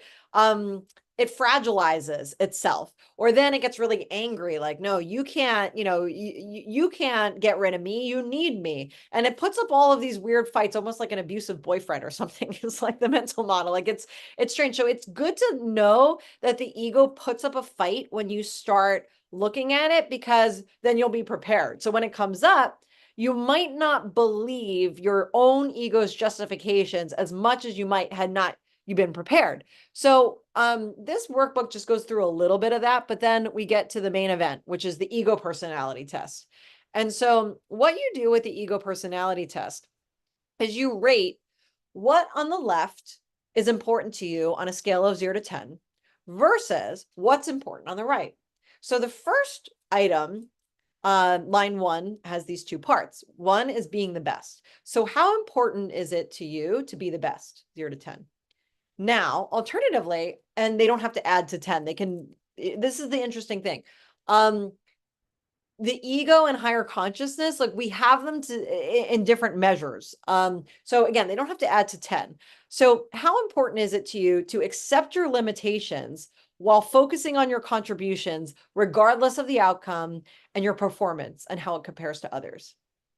it fragilizes itself, or then it gets really angry. Like, no, you can't, you can't get rid of me. You need me. And it puts up all of these weird fights, almost like an abusive boyfriend or something. It's like the mental model. Like it's strange. So it's good to know that the ego puts up a fight when you start looking at it, because then you'll be prepared. So when it comes up, you might not believe your own ego's justifications as much as you might had not you been prepared. So this workbook just goes through a little bit of that, but then we get to the main event, which is the ego personality test. And so what you do with the ego personality test is you rate what on the left is important to you on a scale of 0 to 10 versus what's important on the right. So the first item, line 1, has these 2 parts. 1 is being the best. So how important is it to you to be the best, 0 to 10? Now, alternatively, and they don't have to add to 10, they can, this is the interesting thing. The ego and higher consciousness, like we have them in different measures. So again, they don't have to add to 10. So how important is it to you to accept your limitations while focusing on your contributions, regardless of the outcome and your performance and how it compares to others?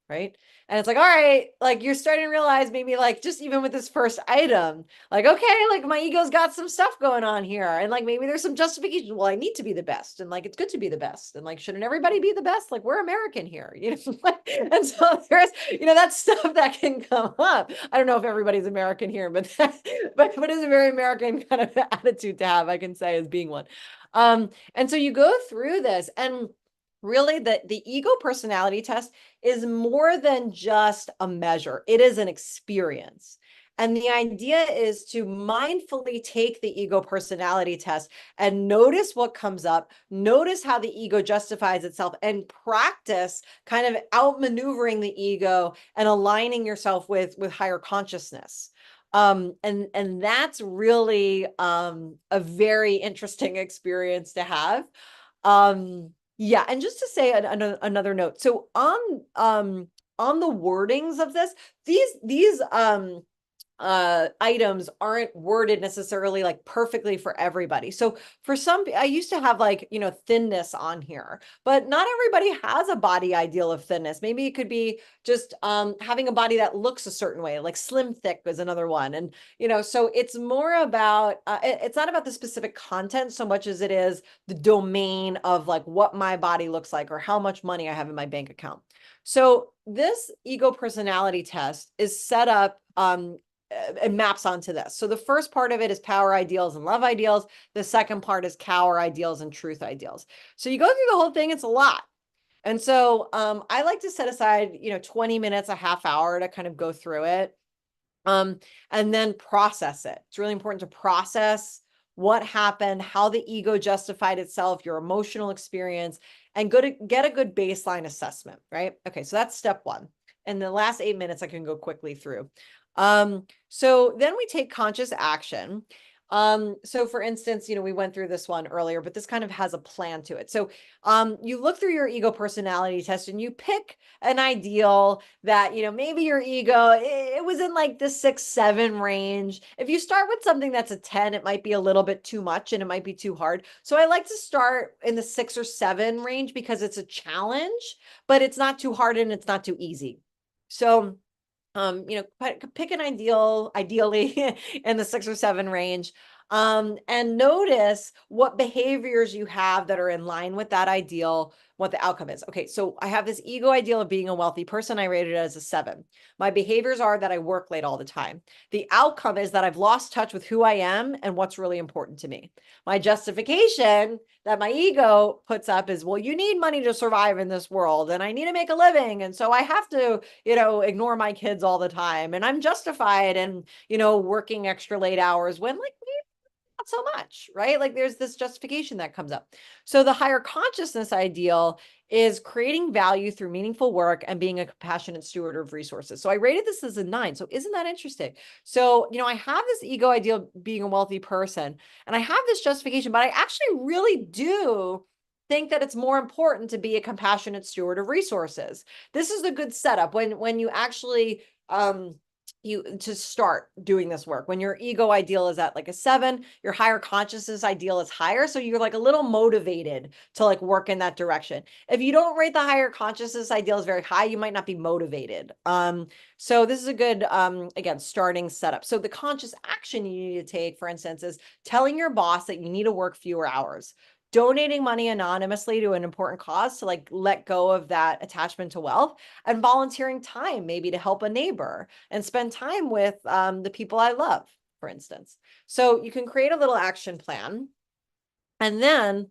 Right. And it's like, all right, like you're starting to realize maybe like just even with this first item, like, okay, like my ego's got some stuff going on here. And like, maybe there's some justification. Well, I need to be the best. And like, it's good to be the best. And like, shouldn't everybody be the best? Like we're American here, and so there's, that stuff that can come up. I don't know if everybody's American here, but it's a very American kind of attitude to have, I can say, as being one. And so you go through this, and really the ego personality test is more than just a measure. It is an experience. And the idea is to mindfully take the ego personality test and notice what comes up, notice how the ego justifies itself, and practice kind of outmaneuvering the ego and aligning yourself with higher consciousness. And that's really a very interesting experience to have. Yeah, and just to say another note. So on the wordings of this, these items aren't worded necessarily like perfectly for everybody. So for some, I used to have like, thinness on here, but not everybody has a body ideal of thinness. Maybe it could be just having a body that looks a certain way, like slim thick is another one. And, so it's more about, it's not about the specific content so much as it is the domain of like what my body looks like or how much money I have in my bank account. So this ego personality test is set up, it maps onto this. So the first part of it is power ideals and love ideals. The second part is cower ideals and truth ideals. So you go through the whole thing, it's a lot. And so I like to set aside, 20 minutes, a half hour to kind of go through it and then process it. It's really important to process what happened, how the ego justified itself, your emotional experience, and get a good baseline assessment, right? Okay, so that's step 1. And the last 8 minutes I can go quickly through. So then we take conscious action. So for instance, we went through this one earlier, but this kind of has a plan to it. So, you look through your ego personality test and you pick an ideal that, maybe your ego, it was in like the 6, 7 range. If you start with something that's a 10, it might be a little bit too much and it might be too hard. So I like to start in the 6 or 7 range because it's a challenge, but it's not too hard and it's not too easy. So pick an ideally in the 6 or 7 range, and notice what behaviors you have that are in line with that ideal, what the outcome is. Okay, so I have this ego ideal of being a wealthy person. I rated it as a 7. My behaviors are that I work late all the time. The outcome is that I've lost touch with who I am and what's really important to me. My justification that my ego puts up is, well, you need money to survive in this world and I need to make a living. And so I have to, ignore my kids all the time. And I'm justified in, working extra late hours when like not so much, right? Like there's this justification that comes up. So the higher consciousness ideal is creating value through meaningful work and being a compassionate steward of resources. So I rated this as a 9. So isn't that interesting? So, you know, I have this ego ideal of being a wealthy person, and I have this justification, but I actually really do think that it's more important to be a compassionate steward of resources. This is a good setup when you actually to start doing this work. When your ego ideal is at like a 7, your higher consciousness ideal is higher. So you're like a little motivated to like work in that direction. If you don't rate the higher consciousness ideal as very high, you might not be motivated. So this is a good, again, starting setup. So the conscious action you need to take, for instance, is telling your boss that you need to work fewer hours, donating money anonymously to an important cause to like let go of that attachment to wealth, and volunteering time maybe to help a neighbor and spend time with the people I love, for instance. So you can create a little action plan. And then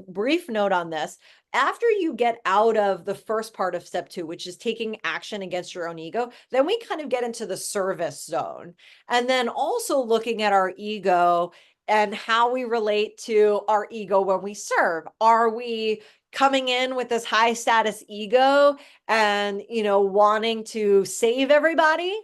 brief note on this, after you get out of the first part of step 2, which is taking action against your own ego, then we kind of get into the service zone. And then also looking at our ego and how we relate to our ego when we serve. Are we coming in with this high status ego and, you know, wanting to save everybody,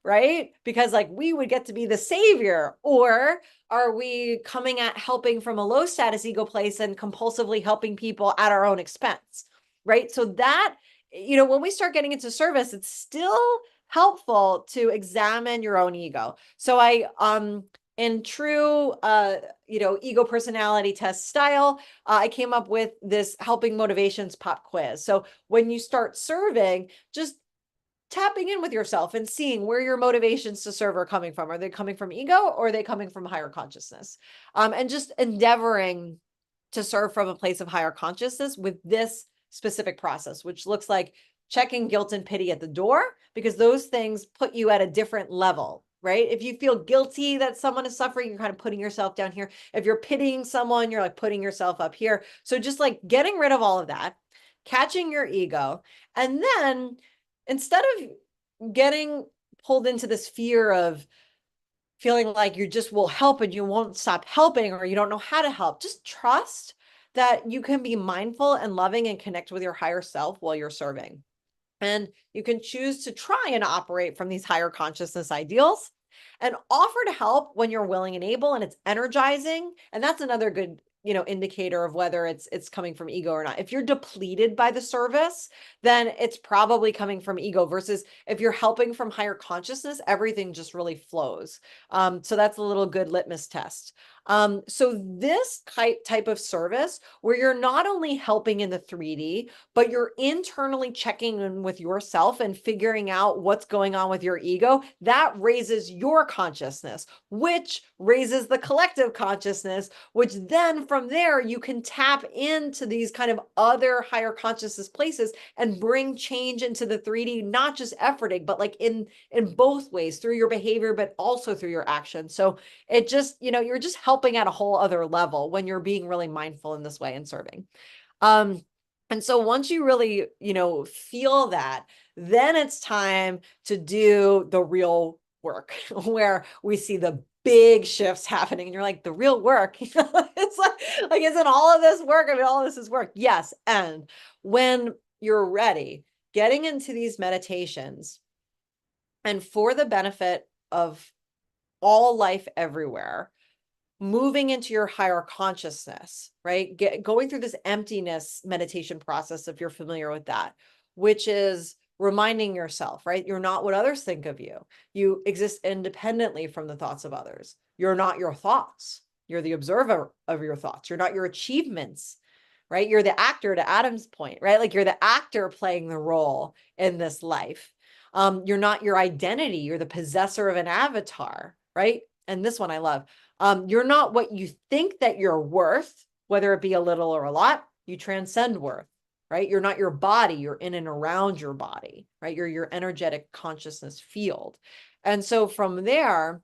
right? Because like we would get to be the savior, or are we coming at helping from a low status ego place and compulsively helping people at our own expense, right? So that, you know, when we start getting into service, it's still helpful to examine your own ego. So in true, you know, ego personality test style, I came up with this helping motivations pop quiz. So when you start serving, just tapping in with yourself and seeing where your motivations to serve are coming from. Are they coming from ego, or are they coming from higher consciousness? And just endeavoring to serve from a place of higher consciousness with this specific process, which looks like checking guilt and pity at the door, because those things put you at a different level, right? If you feel guilty that someone is suffering, you're kind of putting yourself down here. If you're pitying someone, you're like putting yourself up here. So just like getting rid of all of that, catching your ego, and then instead of getting pulled into this fear of feeling like you just will help and you won't stop helping, or you don't know how to help, just trust that you can be mindful and loving and connect with your higher self while you're serving. And you can choose to try and operate from these higher consciousness ideals and offer to help when you're willing and able and it's energizing. And that's another good, you know, indicator of whether it's coming from ego or not. If you're depleted by the service, then it's probably coming from ego, versus if you're helping from higher consciousness, everything just really flows. So that's a little good litmus test. So this type of service where you're not only helping in the 3D, but you're internally checking in with yourself and figuring out what's going on with your ego, that raises your consciousness, which raises the collective consciousness, which then from there you can tap into these kind of other higher consciousness places and bring change into the 3D, not just efforting, but like in both ways, through your behavior, but also through your action. So it just, you know, you're just helping at a whole other level when you're being really mindful in this way and serving. And so once you really, you know, feel that, then it's time to do the real work where we see the big shifts happening. And you're like, the real work, it's like, isn't all of this work? I mean, all of this is work. Yes. And when you're ready, getting into these meditations, and for the benefit of all life everywhere, moving into your higher consciousness, right? Going through this emptiness meditation process, if you're familiar with that, which is reminding yourself, right? You're not what others think of you. You exist independently from the thoughts of others. You're not your thoughts. You're the observer of your thoughts. You're not your achievements, right? You're the actor, to Adam's point, right? Like you're the actor playing the role in this life. You're not your identity. You're the possessor of an avatar, right? And this one I love. You're not what you think that you're worth, whether it be a little or a lot. You transcend worth, right? You're not your body. You're in and around your body, right? You're your energetic consciousness field. And so from there,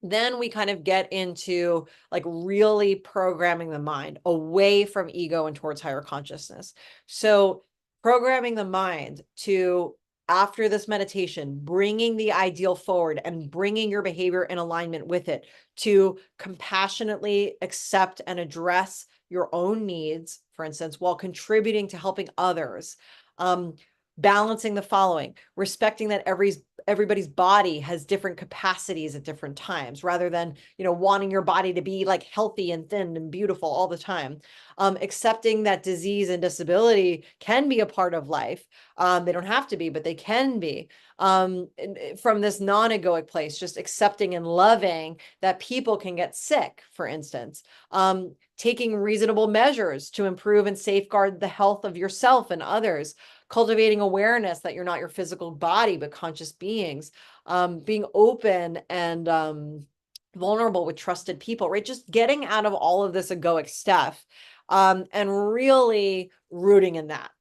then we kind of get into like really programming the mind away from ego and towards higher consciousness. So programming the mind to, after this meditation, bringing the ideal forward and bringing your behavior in alignment with it, to compassionately accept and address your own needs for instance, while contributing to helping others. Balancing the following, respecting that everybody's body has different capacities at different times, rather than, wanting your body to be like healthy and thin and beautiful all the time. Accepting that disease and disability can be a part of life. They don't have to be, but they can be. From this non-egoic place, just accepting and loving that people can get sick, for instance. Taking reasonable measures to improve and safeguard the health of yourself and others. Cultivating awareness that you're not your physical body, but conscious beings. Being open and vulnerable with trusted people, right? Just getting out of all of this egoic stuff, and really rooting in that.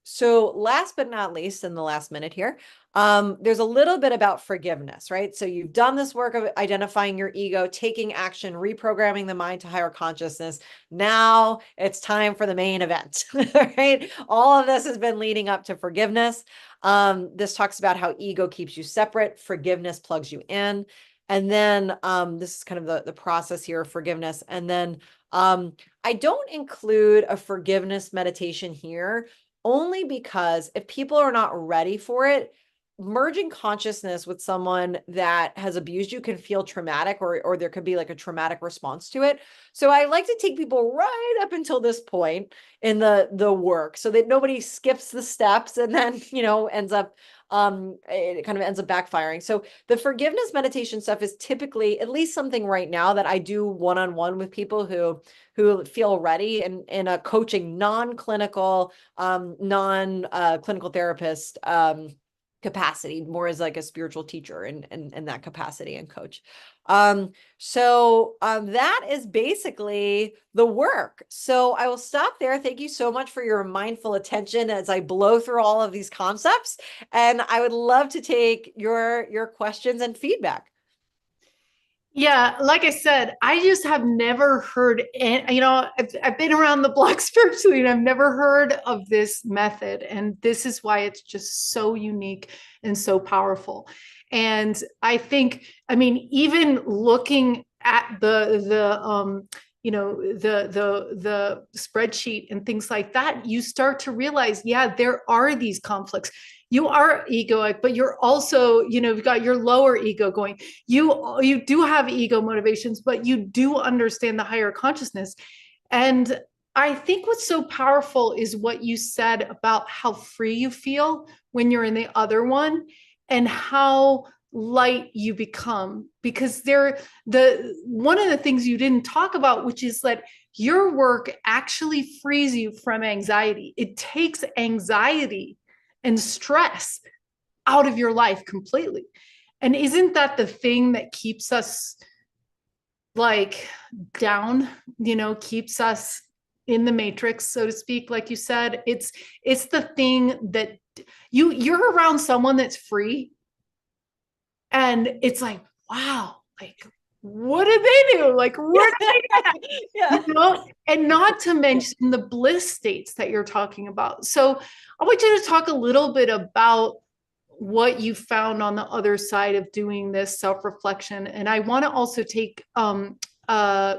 So last but not least, in the last minute here, there's a little bit about forgiveness, right? So you've done this work of identifying your ego, taking action, reprogramming the mind to higher consciousness. Now it's time for the main event, right? All of this has been leading up to forgiveness. This talks about how ego keeps you separate, forgiveness plugs you in. And then this is kind of the process here of forgiveness. And then I don't include a forgiveness meditation here, only because if people are not ready for it, merging consciousness with someone that has abused you can feel traumatic, or there could be like a traumatic response to it. So I like to take people right up until this point in the work, so that nobody skips the steps and then, ends up it kind of ends up backfiring. So the forgiveness meditation stuff is typically, at least something right now, that I do one-on-one with people who feel ready, in a coaching, non-clinical, non-clinical therapist capacity, more as like a spiritual teacher in that capacity, and coach. So that is basically the work. So I will stop there. Thank you so much for your mindful attention as I blow through all of these concepts. And I would love to take your questions and feedback. Yeah, like I said, I just have never heard, I've been around the block spiritually, and I've never heard of this method. And this is why it's just so unique and so powerful. And I think, even looking at the spreadsheet and things like that, you start to realize, yeah, there are these conflicts. You are egoic, but you're also, you've got your lower ego going. You do have ego motivations, but you do understand the higher consciousness. And I think what's so powerful is what you said about how free you feel when you're in the other one, and how light you become. Because one of the things you didn't talk about, which is that your work actually frees you from anxiety. It takes anxiety and stress out of your life completely. And isn't that the thing that keeps us like down, keeps us in the matrix, so to speak, like you said? It's the thing that you're around someone that's free, and it's like, wow, like, what did they do? Like, where did they get? Yeah. And not to mention the bliss states that you're talking about. So I want you to talk a little bit about what you found on the other side of doing this self-reflection. And I want to also take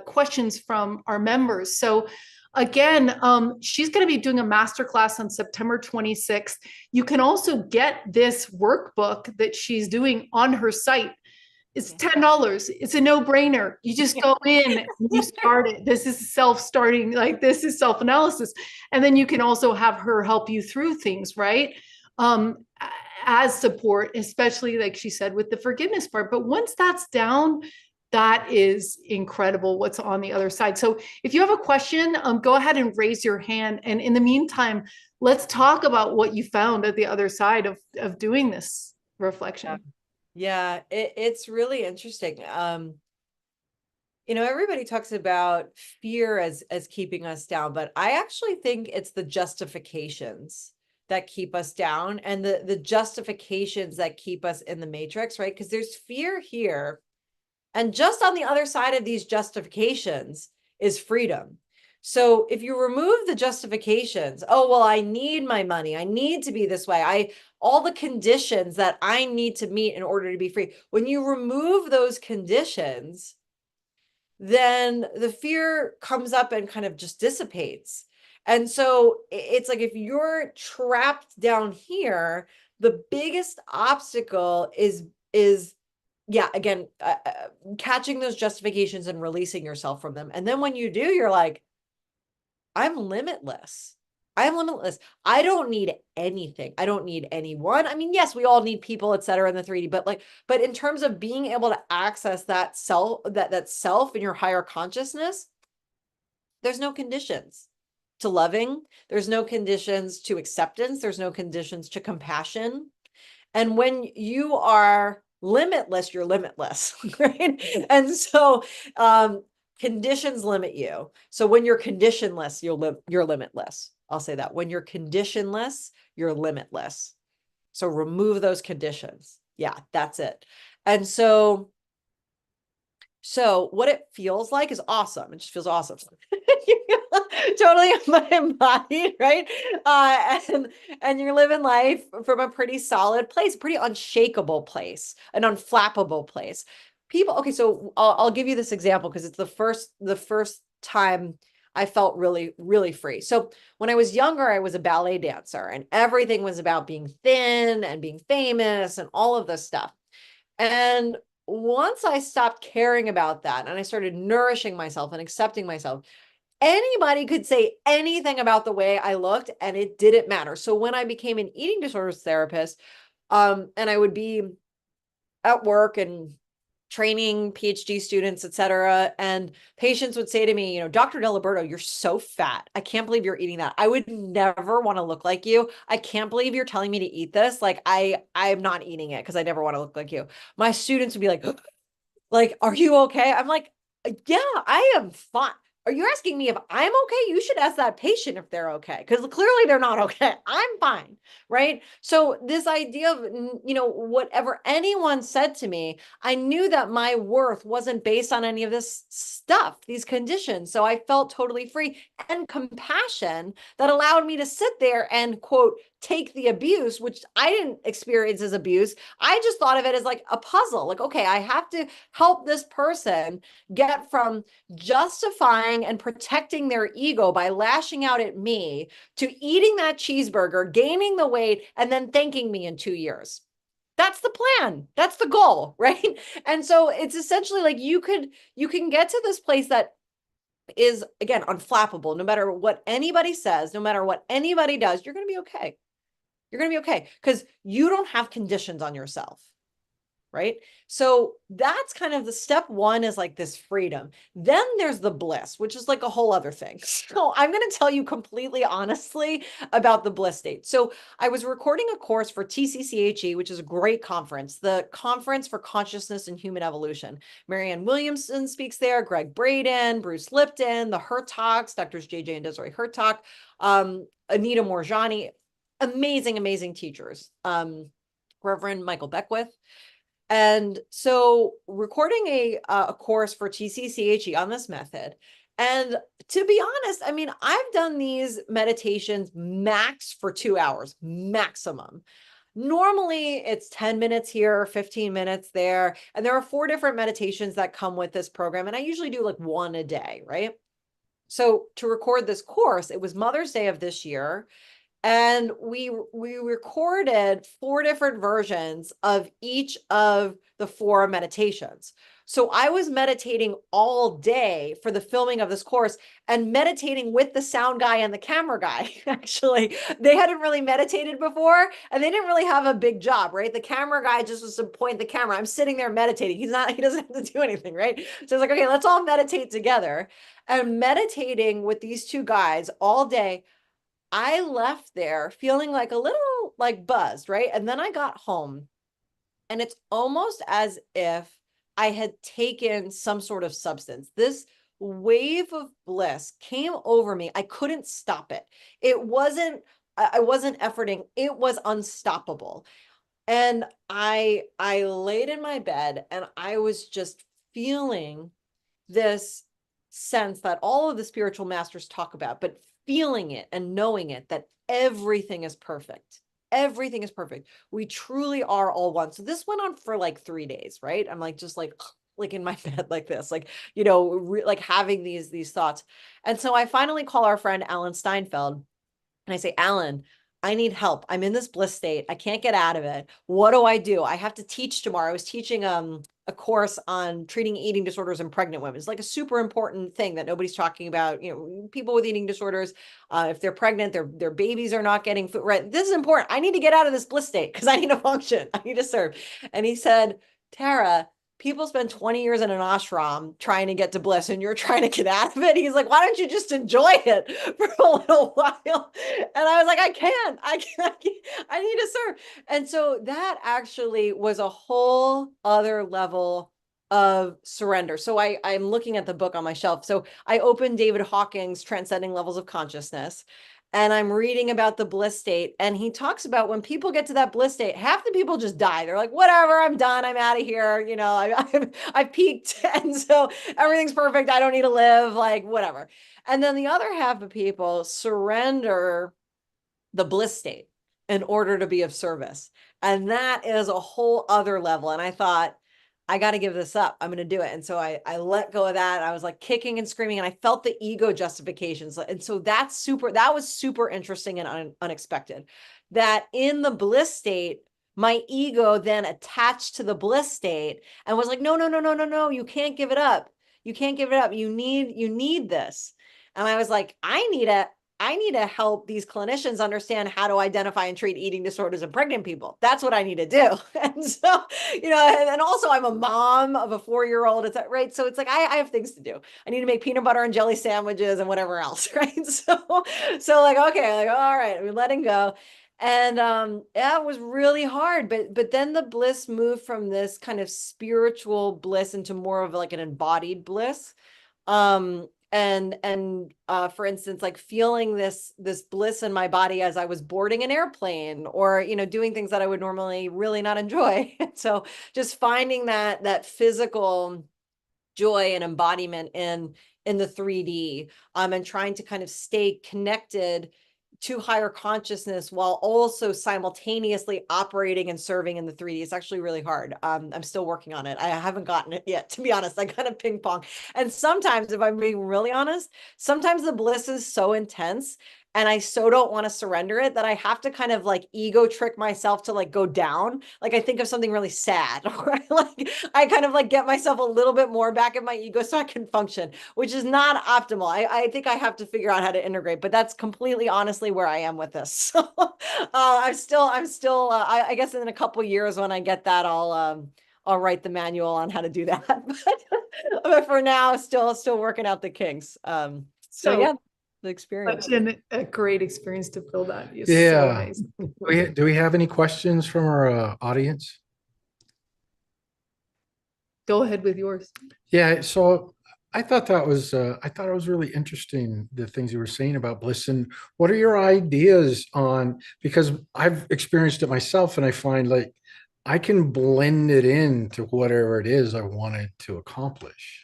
questions from our members. So again, she's going to be doing a masterclass on September 26th. You can also get this workbook that she's doing on her site. It's $10. It's a no-brainer. You just go in and you start it. This is self-starting, like this is self-analysis. And then you can also have her help you through things, right? As support, especially like she said, with the forgiveness part. But once that's down, that is incredible what's on the other side. So if you have a question, go ahead and raise your hand. And in the meantime, let's talk about what you found at the other side of doing this reflection. Yeah, it's really interesting. Everybody talks about fear as keeping us down, but I actually think it's the justifications that keep us down, and the justifications that keep us in the matrix, right? Because there's fear here, and just on the other side of these justifications is freedom. So if you remove the justifications, oh, well, I need my money, I need to be this way, all the conditions that I need to meet in order to be free. When you remove those conditions, then the fear comes up and kind of just dissipates. And so it's like, if you're trapped down here, the biggest obstacle is yeah, again, catching those justifications and releasing yourself from them. And then when you do, you're like, I'm limitless. I'm limitless. I don't need anything. I don't need anyone. I mean, yes, we all need people, et cetera, in the 3D, but in terms of being able to access that self, that self in your higher consciousness, there's no conditions to loving. There's no conditions to acceptance. There's no conditions to compassion. And when you are limitless, you're limitless, right? And so conditions limit you. So when you're conditionless, you're limitless. I'll say that. When you're conditionless, you're limitless. So remove those conditions. Yeah, that's it. And so what it feels like is awesome. It just feels awesome. Totally embodied, right? And you're living life from a pretty solid place, pretty unshakable place, an unflappable place. People, okay, so I'll give you this example because it's the first time I felt really, really free. So when I was younger, I was a ballet dancer, and everything was about being thin and being famous and all of this stuff. And once I stopped caring about that and I started nourishing myself and accepting myself, anybody could say anything about the way I looked and it didn't matter. So when I became an eating disorders therapist, and I would be at work and training PhD students, et cetera, and patients would say to me, you know, Dr. Deliberto, you're so fat. I can't believe you're eating that. I would never want to look like you. I can't believe you're telling me to eat this. Like I'm not eating it because I never want to look like you. My students would be like, are you okay? I'm like, yeah, I am fine. Are you asking me if I'm okay? You should ask that patient if they're okay, because clearly they're not okay. I'm fine, right? So this idea of, you know, whatever anyone said to me, I knew that my worth wasn't based on any of this stuff, these conditions. So I felt totally free, and compassion that allowed me to sit there and, quote, take the abuse, which I didn't experience as abuse. I just thought of it as like a puzzle. Like, okay, I have to help this person get from justifying and protecting their ego by lashing out at me to eating that cheeseburger, gaining the weight, and then thanking me in 2 years. That's the plan. That's the goal, right? And so it's essentially like you can get to this place that is, again, unflappable. No matter what anybody says, no matter what anybody does, you're going to be okay. You're going to be okay because you don't have conditions on yourself. Right? So that's kind of the step one, is like this freedom. Then there's the bliss, which is like a whole other thing. So I'm going to tell you completely honestly about the bliss state. So I was recording a course for TCCHE, which is a great conference, the Conference for Consciousness and Human Evolution. Marianne Williamson speaks there, Greg Braden, Bruce Lipton, the Hertogs, Drs. JJ and Desiree Hertog, Anita Morjani, amazing, amazing teachers. Reverend Michael Beckwith. And so recording a course for TCCHE on this method. And to be honest, I mean, I've done these meditations max for 2 hours, maximum. Normally it's 10 minutes here, 15 minutes there. And there are 4 different meditations that come with this program. And I usually do like 1 a day, right? So to record this course, it was Mother's Day of this year. And we recorded 4 different versions of each of the 4 meditations. So I was meditating all day for the filming of this course, and meditating with the sound guy and the camera guy. Actually, they hadn't really meditated before, and they didn't really have a big job, right? The camera guy just was to point the camera. I'm sitting there meditating. He doesn't have to do anything, right? So it's like, okay, let's all meditate together. And meditating with these 2 guys all day, I left there feeling like a little like buzzed, right? And then I got home, and it's almost as if I had taken some sort of substance. This wave of bliss came over me. I couldn't stop it. I wasn't efforting. It was unstoppable. And I laid in my bed, and I was just feeling this sense that all of the spiritual masters talk about, but feeling it and knowing it, that everything is perfect. Everything is perfect. We truly are all one. So this went on for like 3 days, right? I'm like, just like like in my bed like this, like, you know, like having these thoughts. And so I finally call our friend Alan Steinfeld and I say, Alan, I need help. I'm in this bliss state. I can't get out of it. What do I do? I have to teach tomorrow. I was teaching a course on treating eating disorders in pregnant women. It's like a super important thing that nobody's talking about. You know, people with eating disorders, if they're pregnant, their babies are not getting food. Right. This is important. I need to get out of this bliss state because I need to function. I need to serve. And he said, Tara, people spend 20 years in an ashram trying to get to bliss and you're trying to get out of it. He's like, why don't you just enjoy it for a little while? And I was like, I need to serve. And so that actually was a whole other level of surrender. So I'm looking at the book on my shelf. So I opened David Hawking's Transcending Levels of Consciousness. And I'm reading about the bliss state. And he talks about when people get to that bliss state, half the people just die. They're like, whatever, I'm done. I'm out of here. You know, I've peaked. And so everything's perfect. I don't need to live, like whatever. And then the other half of people surrender the bliss state in order to be of service. And that is a whole other level. And I thought, I got to give this up. I'm going to do it. And so I let go of that. I was like kicking and screaming and I felt the ego justifications. And so that was super interesting and unexpected that in the bliss state, my ego then attached to the bliss state and was like, no, no, no, no, no, no, you can't give it up. You can't give it up. You need this. And I was like, I need to help these clinicians understand how to identify and treat eating disorders in pregnant people. That's what I need to do. And so, you know, and also I'm a mom of a 4-year-old, it's right. So it's like, I have things to do. I need to make peanut butter and jelly sandwiches and whatever else. Right. So like, okay, like, all right, I'm letting go. And yeah, it was really hard, but then the bliss moved from this kind of spiritual bliss into more of like an embodied bliss. And for instance, like feeling this bliss in my body as I was boarding an airplane or, you know, doing things that I would normally really not enjoy. So just finding that physical joy and embodiment in the 3D, and trying to kind of stay connected to higher consciousness while also simultaneously operating and serving in the 3D. It's actually really hard. I'm still working on it. I haven't gotten it yet, to be honest. I kind of ping pong. And sometimes, if I'm being really honest, sometimes the bliss is so intense and I so don't want to surrender it that I have to kind of like ego trick myself to like go down. Like I think of something really sad or I kind of like get myself a little bit more back in my ego so I can function, which is not optimal. I think I have to figure out how to integrate, but that's completely honestly where I am with this. So I'm still, I guess in a couple of years when I get that, I'll write the manual on how to do that. But for now, still working out the kinks. So yeah, the experience. Such a great experience to feel that. It's Yeah. so nice. Do we have any questions from our audience? Go ahead with yours. Yeah, so I thought it was really interesting, the things you were saying about bliss. And what are your ideas on, because I've experienced it myself and I find like I can blend it into whatever it is I wanted to accomplish.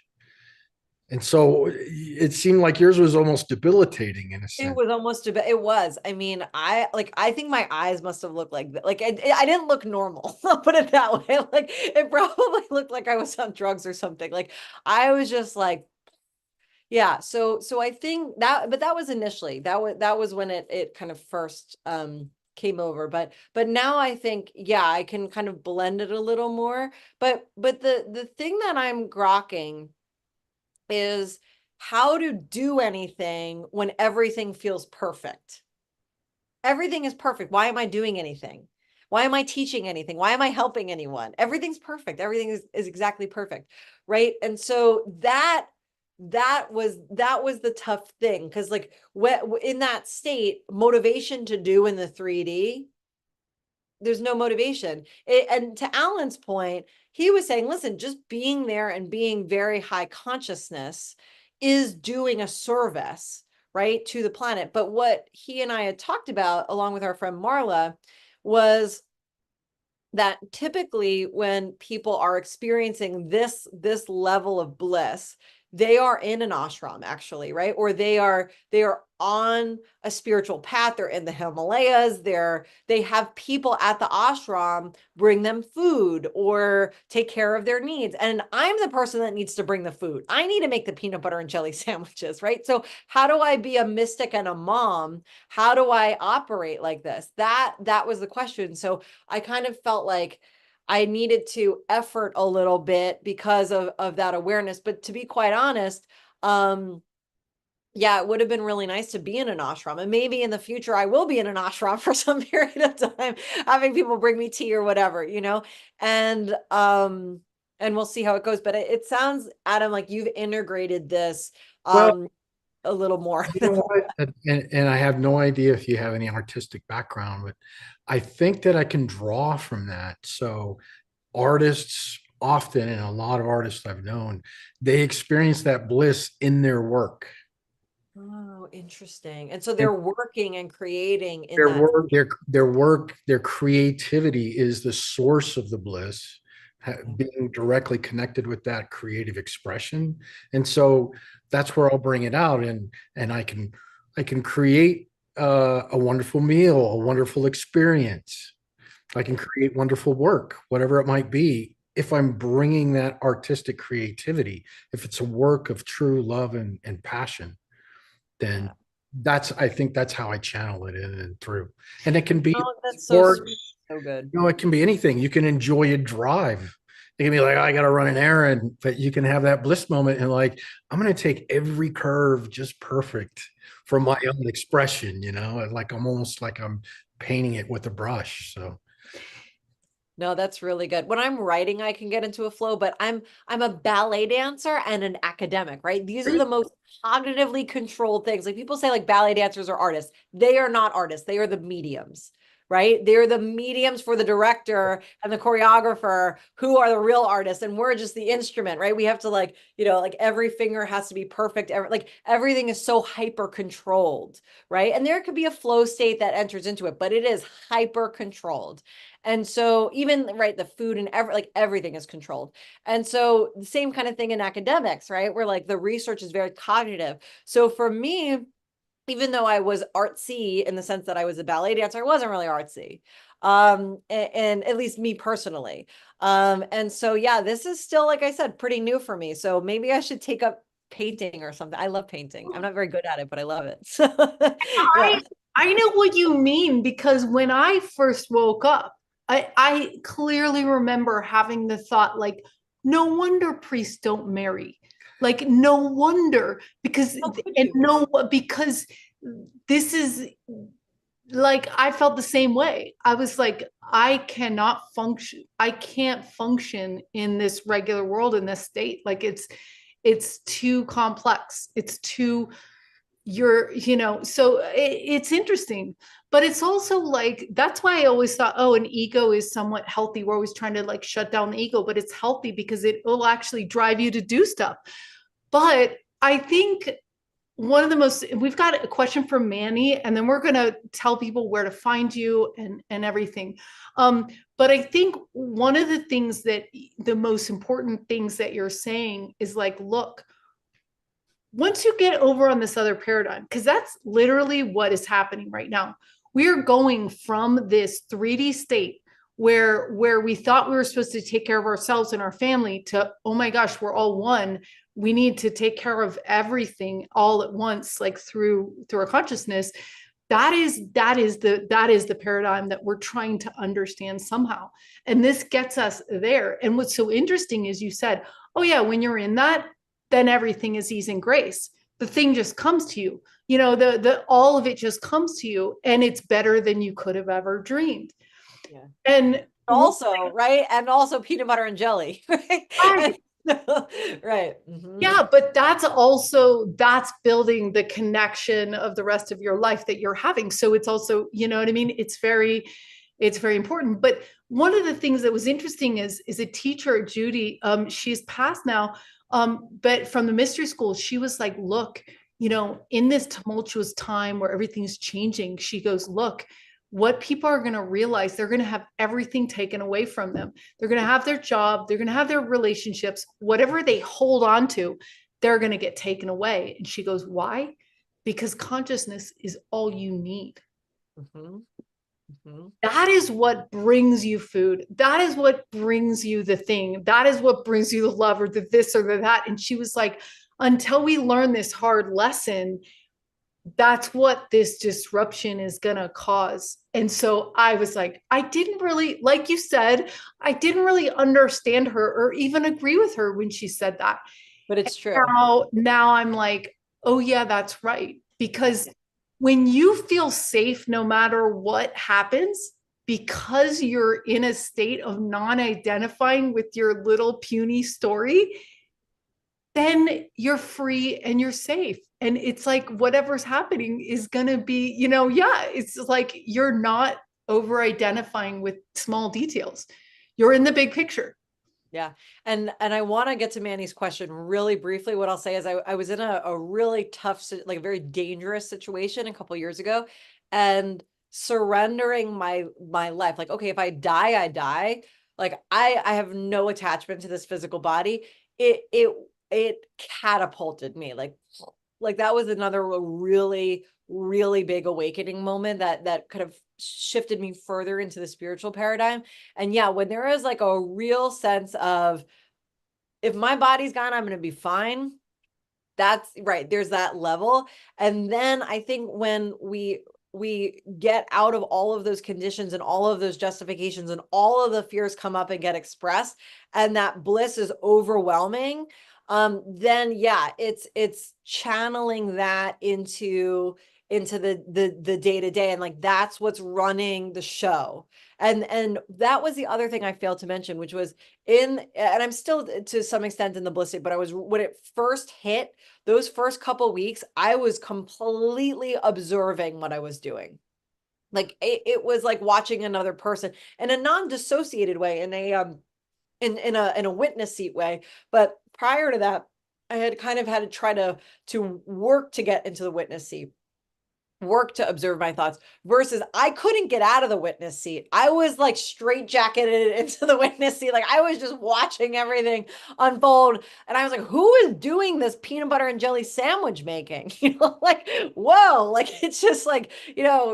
And so it seemed like yours was almost debilitating in a sense. It was almost, it was. I mean, I think my eyes must have looked like I didn't look normal. I'll put it that way. Like it probably looked like I was on drugs or something. Like I was just like, yeah. So I think that, but that was initially, that was when it kind of first came over. But now I think, yeah, I can kind of blend it a little more. But the thing that I'm grokking is how to do anything when everything feels perfect. Everything is perfect. Why am I doing anything? Why am I teaching anything? Why am I helping anyone? Everything's perfect. Everything is exactly perfect. Right. And so that was the tough thing. Cause like in that state, motivation to do in the 3D, there's no motivation. And to Alan's point, he was saying, listen, just being there and being very high consciousness is doing a service, right, to the planet. But what he and I had talked about, along with our friend Marla, was that typically when people are experiencing this level of bliss, they are in an ashram actually, right? Or they are on a spiritual path. They're in the Himalayas. They have people at the ashram bring them food or take care of their needs. And I'm the person that needs to bring the food. I need to make the peanut butter and jelly sandwiches, right? So how do I be a mystic and a mom? How do I operate like this? That was the question. So I kind of felt like I needed to effort a little bit because of that awareness. But to be quite honest, yeah, it would have been really nice to be in an ashram. And maybe in the future, I will be in an ashram for some period of time, having people bring me tea or whatever, you know, and we'll see how it goes. But it sounds, Adam, like you've integrated this Well, a little more. you know what? And I have no idea if you have any artistic background, but I think that I can draw from that. So artists often, and a lot of artists I've known, they experience that bliss in their work. Oh, interesting. And so And they're working and creating in their that. work, their creativity is the source of the bliss, being directly connected with that creative expression. And so that's where I'll bring it out, and I can create a wonderful meal, a wonderful experience. I can create wonderful work, whatever it might be, if I'm bringing that artistic creativity, if it's a work of true love and passion, then Yeah. I think that's how I channel it in and through. And it can be Oh, that's so sports, sweet. So good. you know, it can be anything. You can enjoy a drive. It can be like, oh, I got to run an errand, but you can have that bliss moment and like, I'm going to take every curve just perfect for my own expression, you know, like I'm almost like I'm painting it with a brush. So No, that's really good. When I'm writing, I can get into a flow, but I'm a ballet dancer and an academic, right? These are the most cognitively controlled things. Like people say like ballet dancers are artists. They are not artists. They are the mediums, right? They're the mediums for the director and the choreographer who are the real artists. And we're just the instrument, right? We have to like, you know, like every finger has to be perfect. Like everything is so hyper controlled, right? And there could be a flow state that enters into it, but it is hyper controlled. And so even right, the food and like everything is controlled. And so the same kind of thing in academics, right? Where like the research is very cognitive. So for me, even though I was artsy in the sense that I was a ballet dancer, I wasn't really artsy. And at least me personally. And so yeah, this is still, like I said, pretty new for me. So maybe I should take up painting or something. I love painting. I'm not very good at it, but I love it. So yeah. I know what you mean because when I first woke up, I clearly remember having the thought, like, no wonder priests don't marry. Like, no wonder, because, and no, because this is like, I felt the same way. I was like, I cannot function. I can't function in this regular world in this state. Like, it's too complex. It's too, you know, so it's interesting, but it's also like, that's why I always thought, oh, an ego is somewhat healthy. We're always trying to like shut down the ego, but it's healthy because it will actually drive you to do stuff. But I think one of the most, we've got a question from Manny, and then we're going to tell people where to find you and everything. But I think one of the things that the most important things that you're saying is like, look, once you get over on this other paradigm, because that's literally what is happening right now. We are going from this 3D state where we thought we were supposed to take care of ourselves and our family to, oh my gosh, we're all one. We need to take care of everything all at once, like through our consciousness. That is the paradigm that we're trying to understand somehow. And this gets us there. And what's so interesting is you said, oh yeah, when you're in that, then everything is ease and grace. The thing just comes to you, you know, the all of it just comes to you, and it's better than you could have ever dreamed. Yeah. And also, right? And also peanut butter and jelly, right? right. Right. Mm-hmm. Yeah, but that's building the connection of the rest of your life that you're having. So it's also, you know what I mean? It's very important. But one of the things that was interesting is a teacher, Judy, she's passed now, but from the mystery school, she was like, look, you know, in this tumultuous time where everything's changing, she goes, look, what people are going to realize, they're going to have everything taken away from them. They're going to have their job, they're going to have their relationships, whatever they hold on to, they're going to get taken away. And she goes, why? Because consciousness is all you need. Mm-hmm. Mm-hmm. That is what brings you food. That is what brings you the thing. That is what brings you the love or the this or the that. And she was like, until we learn this hard lesson, that's what this disruption is going to cause. And so I was like, I didn't really, like you said, I didn't really understand her or even agree with her when she said that. But it's true. Now I'm like, oh yeah, that's right. Because when you feel safe, no matter what happens, because you're in a state of non-identifying with your little puny story, then you're free and you're safe. And it's like whatever's happening is going to be, yeah, it's like you're not over identifying with small details. You're in the big picture. Yeah. And I want to get to Manny's question really briefly. What I'll say is I was in a really tough, like a very dangerous situation a couple of years ago, and surrendering my life. Like, okay, if I die, I die. Like I have no attachment to this physical body. It catapulted me. Like that was another really, really big awakening moment that kind of shifted me further into the spiritual paradigm. And yeah, when there is like a real sense of, if my body's gone, I'm going to be fine. That's right. There's that level. And then I think when we get out of all of those conditions and all of those justifications and all of the fears come up and get expressed, and that bliss is overwhelming, then yeah, it's channeling that into the day-to-day, and like that's what's running the show. And that was the other thing I failed to mention, which was and I'm still to some extent in the bliss state, but I was, when it first hit, those first couple weeks, I was completely observing what I was doing. Like it was like watching another person in a non-dissociated way, in a witness seat way. But prior to that, I had kind of had to try to work to get into the witness seat, work to observe my thoughts, versus I couldn't get out of the witness seat. I was like straight jacketed into the witness seat. Like I was just watching everything unfold. And I was like, who is doing this peanut butter and jelly sandwich making? Like, whoa, like it's just like,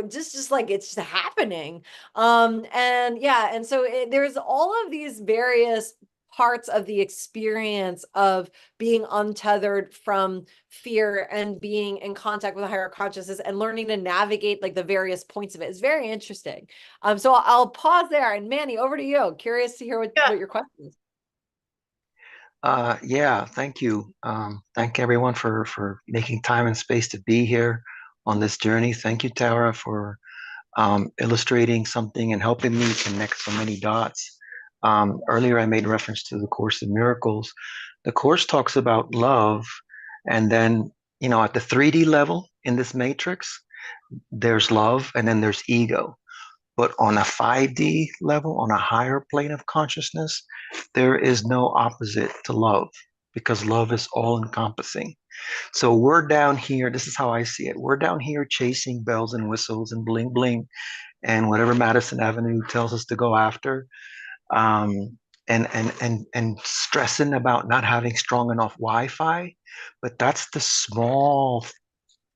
just like it's just happening. And yeah, and so there's all of these various parts of the experience of being untethered from fear and being in contact with a higher consciousness and learning to navigate like the various points of it. It's very interesting. So I'll pause there, and Manny, over to you. Curious to hear what your question is. Yeah, thank you. Thank everyone for making time and space to be here on this journey. Thank you, Tara, for illustrating something and helping me connect so many dots. Earlier, I made reference to the Course in Miracles. The Course talks about love, and then, at the 3D level in this matrix, there's love, and then there's ego. But on a 5D level, on a higher plane of consciousness, there is no opposite to love, because love is all encompassing. So we're down here, this is how I see it. We're down here chasing bells and whistles and bling bling and whatever Madison Avenue tells us to go after. And stressing about not having strong enough Wi-Fi, but that's the small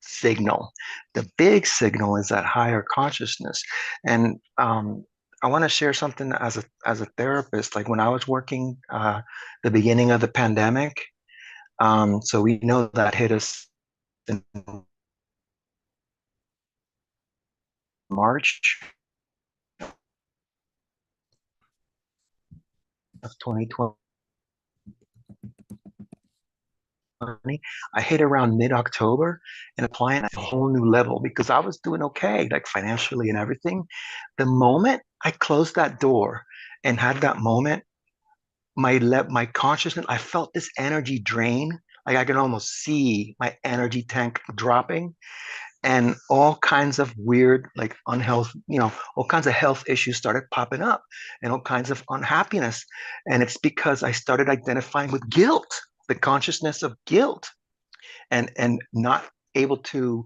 signal. The big signal is that higher consciousness. And I want to share something as a therapist. Like when I was working the beginning of the pandemic, so we know that hit us in March of 2020. I hit around mid-October and applying at a whole new level because I was doing okay, like financially and everything. The moment I closed that door and had that moment, my consciousness, I felt this energy drain. Like I can almost see my energy tank dropping, and all kinds of weird, like unhealth, all kinds of health issues started popping up, and all kinds of unhappiness. And it's because I started identifying with guilt, the consciousness of guilt, and not able to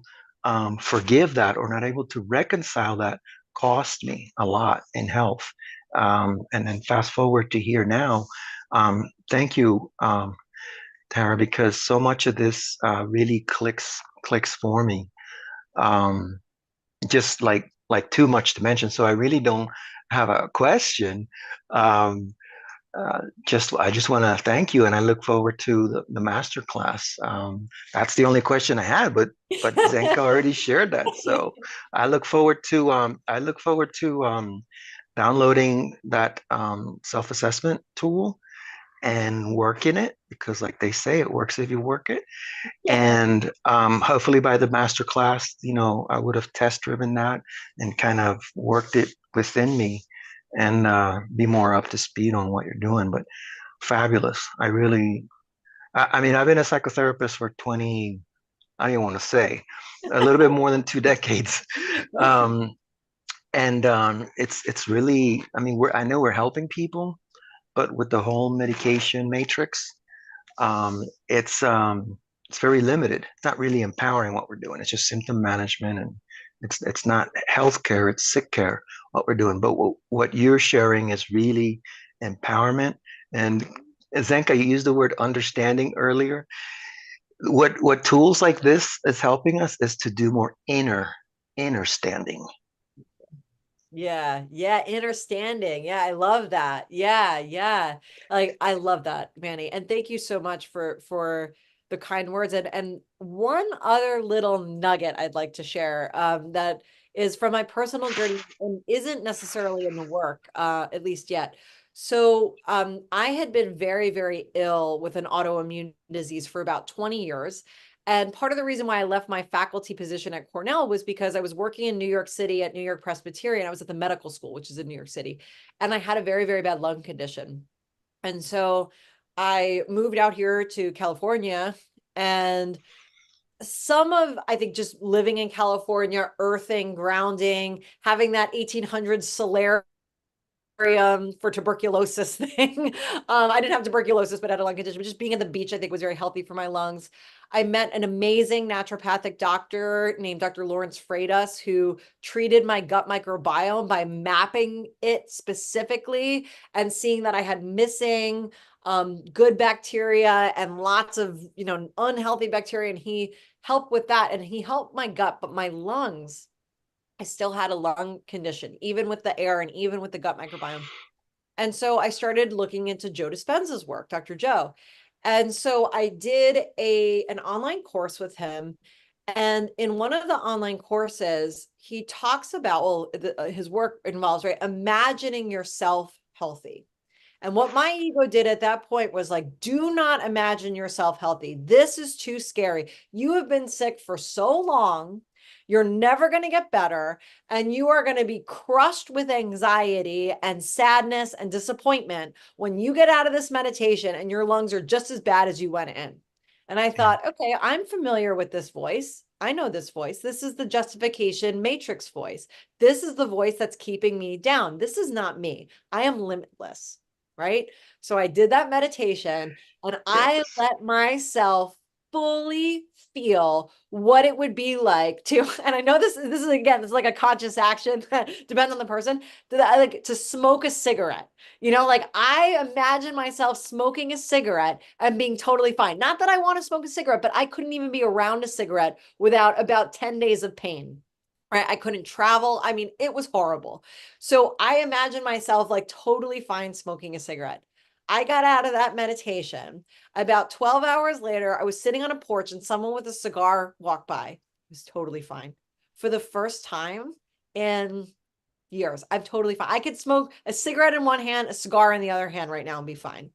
forgive that, or not able to reconcile that, cost me a lot in health. And then fast forward to here now. Thank you, Tara, because so much of this really clicks for me. Um, just like too much to mention. So I really don't have a question. Um, I just want to thank you, and I look forward to the master class. That's the only question I had, but Zenka already shared that, so I look forward to downloading that self-assessment tool and working it because, like they say, it works if you work it. Yeah. And hopefully by the master class, I would have test driven that and kind of worked it within me and be more up to speed on what you're doing. But fabulous. I mean, I've been a psychotherapist for 20, I don't even want to say, a little bit more than 2 decades. Um, and it's really, I mean, I know we're helping people, but with the whole medication matrix, um, it's um, it's very limited. It's not really empowering what we're doing. It's just symptom management, and it's not healthcare. It's sick care what we're doing. But what you're sharing is really empowerment. And Zenka, you used the word understanding earlier. What tools like this is helping us is to do more inner standing. Yeah, yeah, understanding. Yeah, I love that. Yeah, yeah. Like I love that, Manny. And thank you so much for the kind words. And one other little nugget I'd like to share that is from my personal journey and isn't necessarily in the work, at least yet. So I had been very, very ill with an autoimmune disease for about 20 years. And part of the reason why I left my faculty position at Cornell was because I was working in New York City at New York Presbyterian. I was at the medical school, which is in New York City, and I had a very, very bad lung condition. And so I moved out here to California, and I think just living in California, earthing, grounding, having that 1800s solarium for tuberculosis thing. I didn't have tuberculosis, but had a lung condition. But just being at the beach, I think, was very healthy for my lungs. I met an amazing naturopathic doctor named Dr. Lawrence Freitas, who treated my gut microbiome by mapping it specifically and seeing that I had missing good bacteria and lots of unhealthy bacteria. And he helped with that, and he helped my gut, but my lungs, I still had a lung condition, even with the air and even with the gut microbiome. And so I started looking into Joe Dispenza's work, Dr. Joe. And so I did an online course with him. And in one of the online courses, he talks about, his work involves, right, imagining yourself healthy. And what my ego did at that point was like, do not imagine yourself healthy. This is too scary. You have been sick for so long. You're never going to get better. And you are going to be crushed with anxiety and sadness and disappointment when you get out of this meditation and your lungs are just as bad as you went in. And I thought, okay, I'm familiar with this voice. I know this voice. This is the justification matrix voice. This is the voice that's keeping me down. This is not me. I am limitless. Right? So I did that meditation and I let myself fully feel what it would be like to, and I know this is again, this is like a conscious action, depends on the person, to smoke a cigarette. Like I imagine myself smoking a cigarette and being totally fine. Not that I want to smoke a cigarette, but I couldn't even be around a cigarette without about 10 days of pain. Right? I couldn't travel. I mean, it was horrible. So I imagine myself like totally fine smoking a cigarette. I got out of that meditation. About 12 hours later, I was sitting on a porch and someone with a cigar walked by. It was totally fine. For the first time in years, I'm totally fine. I could smoke a cigarette in one hand, a cigar in the other hand right now and be fine.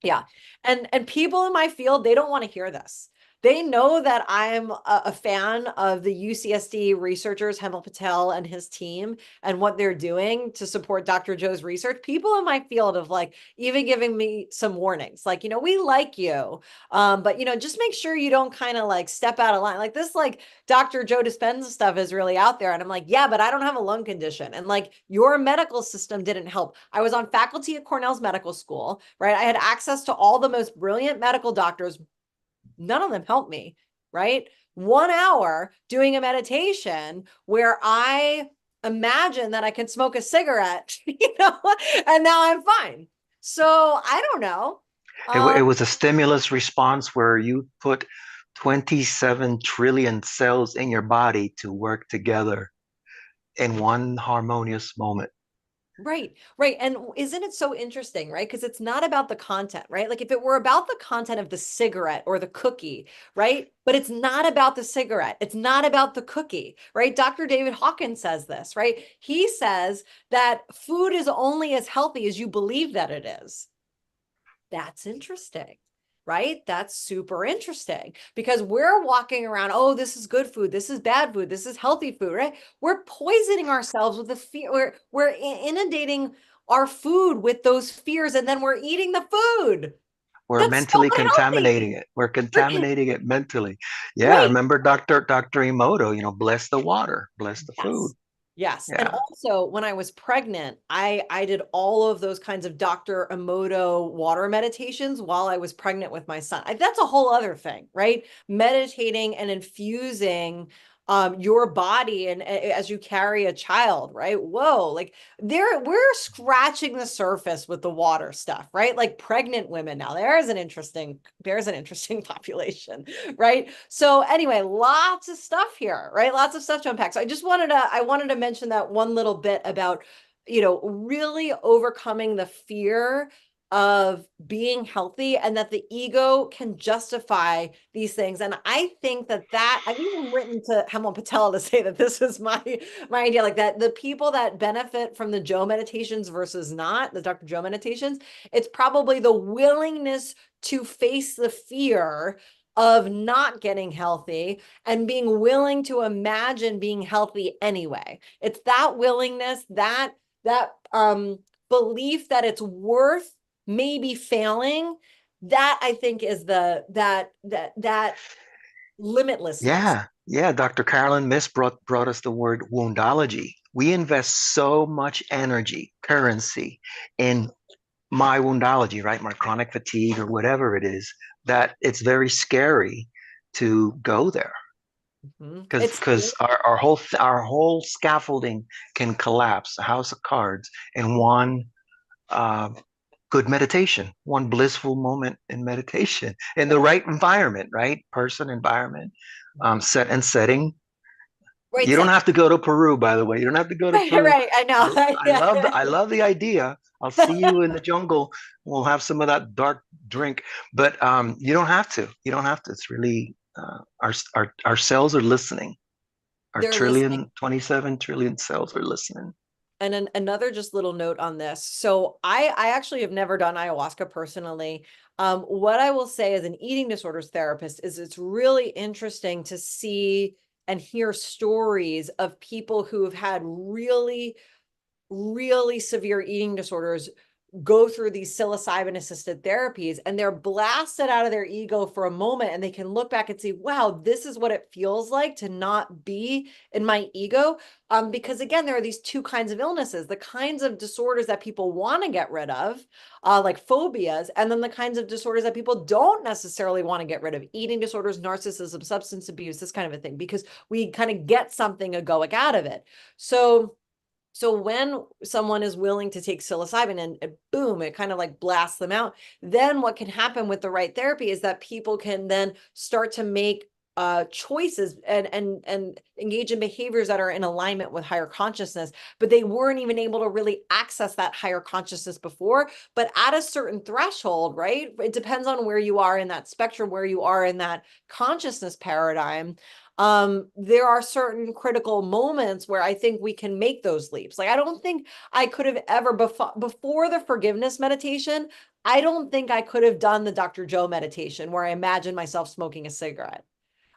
Yeah. And people in my field, they don't want to hear this. They know that I'm a fan of the UCSD researchers, Hemal Patel and his team, and what they're doing to support Dr. Joe's research. People in my field have like even giving me some warnings, like, we like you, but, just make sure you don't kind of like step out of line. Like this, like Dr. Joe Dispenza stuff is really out there. And I'm like, yeah, but I don't have a lung condition. And like your medical system didn't help. I was on faculty at Cornell's medical school, right? I had access to all the most brilliant medical doctors. None of them helped me, right? 1 hour doing a meditation where I imagine that I can smoke a cigarette, and now I'm fine. So I don't know. It Um, was a stimulus response where you put 27 trillion cells in your body to work together in one harmonious moment. Right, right. And isn't it so interesting, right? Because it's not about the content, right? Like if it were about the content of the cigarette or the cookie, right? But it's not about the cigarette. It's not about the cookie, right? Dr. David Hawkins says this, right? He says that food is only as healthy as you believe that it is. That's interesting, right? That's super interesting because we're walking around, oh, this is good food, this is bad food, this is healthy food, right? We're poisoning ourselves with the fear, we're inundating our food with those fears, and then we're eating the food. We're That's so mentally unhealthy. contaminating it. We're contaminating it mentally. Yeah, Right. remember Dr. Emoto, bless the water, bless the food. Yes. Yes. And Yeah. also when I was pregnant, I did all of those kinds of Dr. Emoto water meditations while I was pregnant with my son. That's a whole other thing, right? Meditating and infusing your body and as you carry a child, right? Whoa, like we're scratching the surface with the water stuff, right? Like pregnant women now. There's an interesting population, right? So anyway, lots of stuff here, right? Lots of stuff to unpack. So I wanted to mention that one little bit about, really overcoming the fear of being healthy and that the ego can justify these things. And I think that I've even written to Hemal Patel to say that this is my idea, like that the people that benefit from the Joe meditations versus not the Dr. Joe meditations, it's probably the willingness to face the fear of not getting healthy and being willing to imagine being healthy anyway. It's that willingness, that belief that it's worth maybe failing, that I think is that limitlessness. Yeah. Yeah. Dr. Carolyn Miss brought us the word woundology. We invest so much energy, currency in my woundology, right? My chronic fatigue or whatever it is, that it's very scary to go there. It's Because our whole scaffolding can collapse, a house of cards, in one uh, good meditation, one blissful moment in meditation, in the right environment, right? Person, environment, set and setting. right You don't setting. have to go to Peru, by the way. You don't have to go to Right, Peru. right. I know. Yeah. I love the idea. I'll see you in the jungle. We'll have some of that dark drink, but you don't have to. You don't have to. It's really our cells are listening. Our They're listening. 27 trillion cells are listening. And another just little note on this. So I actually have never done ayahuasca personally. What I will say as an eating disorders therapist is it's really interesting to see and hear stories of people who have had really, really severe eating disorders go through these psilocybin assisted therapies, and they're blasted out of their ego for a moment, and they can look back and see, wow, this is what it feels like to not be in my ego. Because again, there are these two kinds of illnesses, the kinds of disorders that people want to get rid of, like phobias, and then the kinds of disorders that people don't necessarily want to get rid of, eating disorders, narcissism, substance abuse, this kind of a thing, because we kind of get something egoic out of it. So when someone is willing to take psilocybin and boom, it kind of like blasts them out, then what can happen with the right therapy is that people can then start to make choices and engage in behaviors that are in alignment with higher consciousness, but they weren't even able to really access that higher consciousness before. But at a certain threshold, right? It depends on where you are in that spectrum, where you are in that consciousness paradigm. There are certain critical moments where I think we can make those leaps. Like I don't think I could have ever before the forgiveness meditation, I don't think I could have done the Dr. Joe meditation where I imagined myself smoking a cigarette.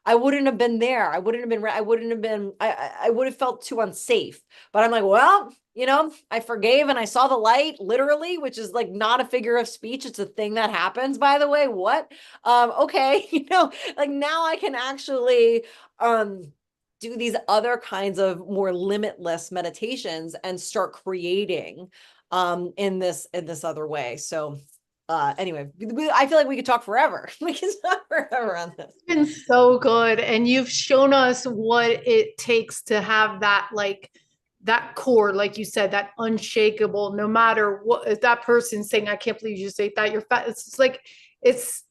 I wouldn't have been there. I wouldn't have been, I wouldn't have been, I would have felt too unsafe. But I'm like, well, I forgave and I saw the light, literally, which is like not a figure of speech. It's a thing that happens, by the way. What? Okay. Like now I can actually do these other kinds of more limitless meditations and start creating in this other way. So anyway, I feel like we could talk forever. We can talk forever on this. It's been so good. And you've shown us what it takes to have that like that core, like you said, that unshakable, no matter what, if that person's saying, I can't believe you just ate that, you're fat. It's like, it's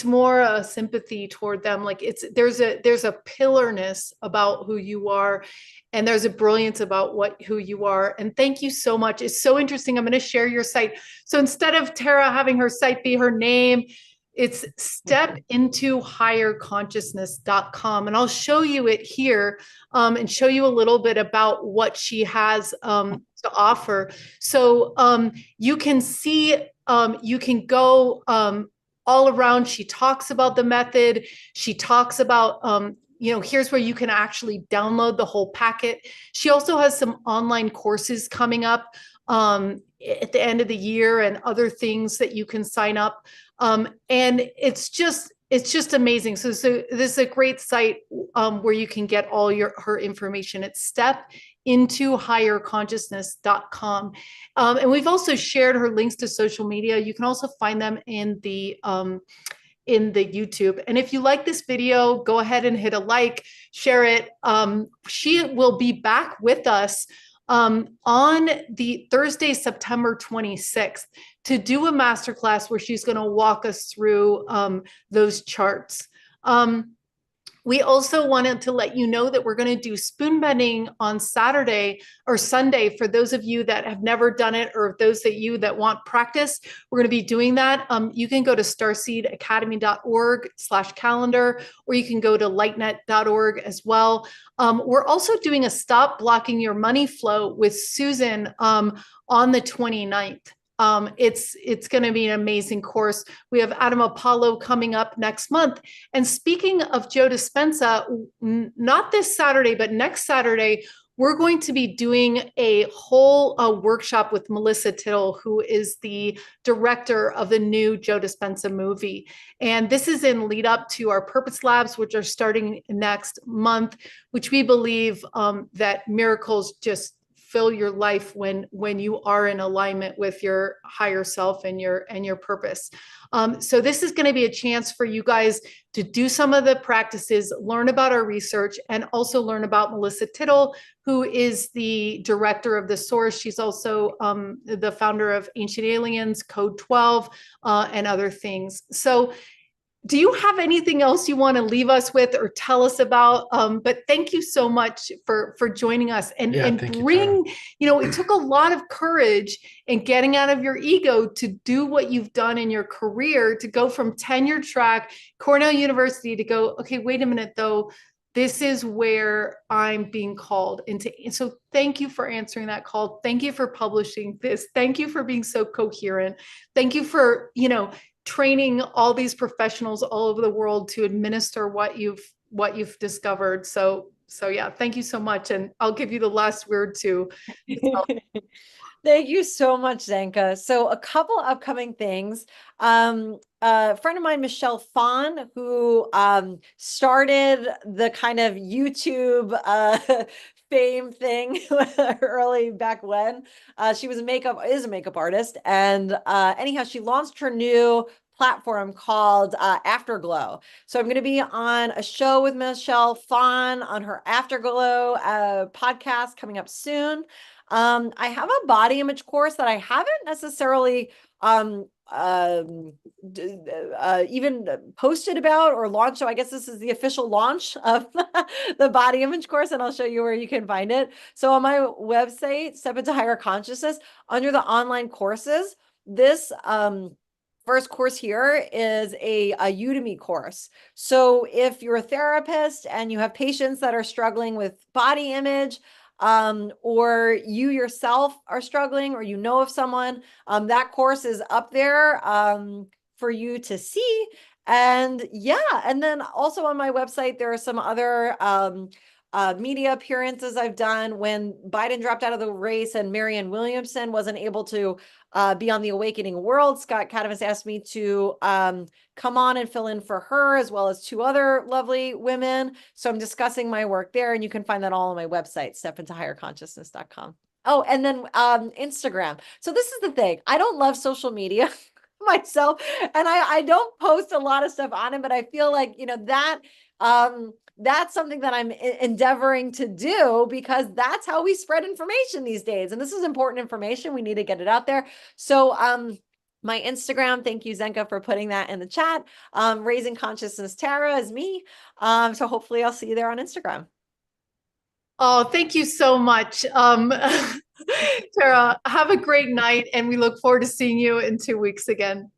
more a sympathy toward them. Like there's a pillarness about who you are, and there's a brilliance about who you are. And thank you so much. It's so interesting. I'm going to share your site. So instead of Tara having her site be her name, it's stepintohigherconsciousness.com. And I'll show you it here, and show you a little bit about what she has to offer. So you can see, you can go all around. She talks about the method. She talks about, here's where you can actually download the whole packet. She also has some online courses coming up at the end of the year, and other things that you can sign up. And it's just amazing. So this is a great site where you can get all her information. It's stepintohigherconsciousness.com. And we've also shared her links to social media. You can also find them in the YouTube. And if you like this video, go ahead and hit a like, share it. She will be back with us on the Thursday, September 26th, to do a masterclass where she's going to walk us through those charts. We also wanted to let you know that we're going to do spoon bending on Saturday or Sunday. For those of you that have never done it, or those of you that want practice, we're going to be doing that. You can go to starseedacademy.org/calendar, or you can go to lightnet.org as well. We're also doing a Stop Blocking Your Money Flow with Susan on the 29th. It's going to be an amazing course. We have Adam Apollo coming up next month. And speaking of Joe Dispenza, not this Saturday, but next Saturday, we're going to be doing a whole workshop with Melissa Tittle, who is the director of the new Joe Dispenza movie. And this is in lead up to our Purpose Labs, which are starting next month, which we believe that miracles just fill your life when you are in alignment with your higher self and your purpose. So this is going to be a chance for you guys to do some of the practices, learn about our research, and also learn about Melissa Tittle, who is the director of The Source. She's also the founder of Ancient Aliens, Code 12, and other things. So do you have anything else you want to leave us with or tell us about? But thank you so much for joining us and bring, it took a lot of courage and getting out of your ego to do what you've done in your career, to go from tenure track, Cornell University, to go, okay, wait a minute though, this is where I'm being called into. And so thank you for answering that call. Thank you for publishing this. Thank you for being so coherent. Thank you for, training all these professionals all over the world to administer what you've discovered. So yeah, thank you so much. And I'll give you the last word too. Thank you so much, Zanka. So a couple upcoming things. A friend of mine, Michelle Fawn, who started the kind of YouTube fame thing early back when. She is a makeup artist. And anyhow, she launched her new platform called Afterglow. So I'm going to be on a show with Michelle Fawn on her Afterglow podcast coming up soon. I have a body image course that I haven't necessarily even posted about or launched. So I guess this is the official launch of the body image course, and I'll show you where you can find it. So on my website, Step Into Higher Consciousness, under the online courses, this first course here is a Udemy course. So if you're a therapist and you have patients that are struggling with body image, or you yourself are struggling, or you know of someone, that course is up there for you to see. And yeah, and then also on my website, there are some other media appearances I've done. When Biden dropped out of the race and Marianne Williamson wasn't able to be on the Awakening World, Scott Cadamus asked me to come on and fill in for her, as well as two other lovely women. So I'm discussing my work there, and you can find that all on my website, stepintohigherconsciousness.com. Oh, and then Instagram. So this is the thing. I don't love social media myself, and I don't post a lot of stuff on it, but I feel like, that that's something that I'm endeavoring to do, because that's how we spread information these days. And this is important information. We need to get it out there. So, my Instagram, thank you, Zenka, for putting that in the chat. Raising Consciousness Tara is me. So hopefully I'll see you there on Instagram. Oh, thank you so much. Tara, have a great night, and we look forward to seeing you in 2 weeks again.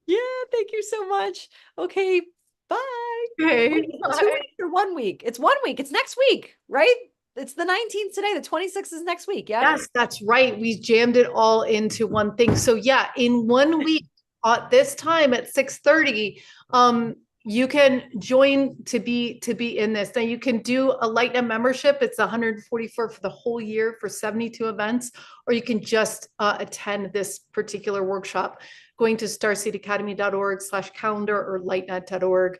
Yeah, thank you so much. Okay, bye. Okay, Wait, is it 2 weeks or 1 week? It's 1 week. It's next week, right? It's the 19th today. The 26th is next week. Yeah. Yes, that's right. We jammed it all into one thing. So yeah, in 1 week at this time at 6:30, you can join to be in this. Now you can do a LightNet membership. It's 144 for the whole year for 72 events, or you can just attend this particular workshop, going to starseedacademy.org/calendar or lightnet.org.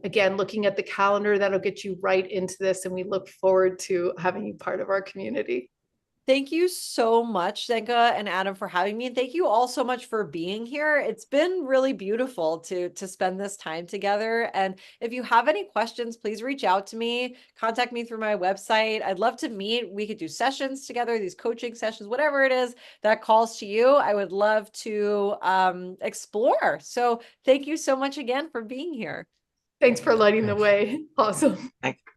Again, looking at the calendar, that'll get you right into this, and we look forward to having you part of our community. Thank you so much, Zenka and Adam, for having me. And thank you all so much for being here. It's been really beautiful to spend this time together. And if you have any questions, please reach out to me, contact me through my website. I'd love to meet. We could do sessions together, these coaching sessions, whatever it is that calls to you. I would love to explore. So thank you so much again for being here. Thanks for lighting the way. Awesome.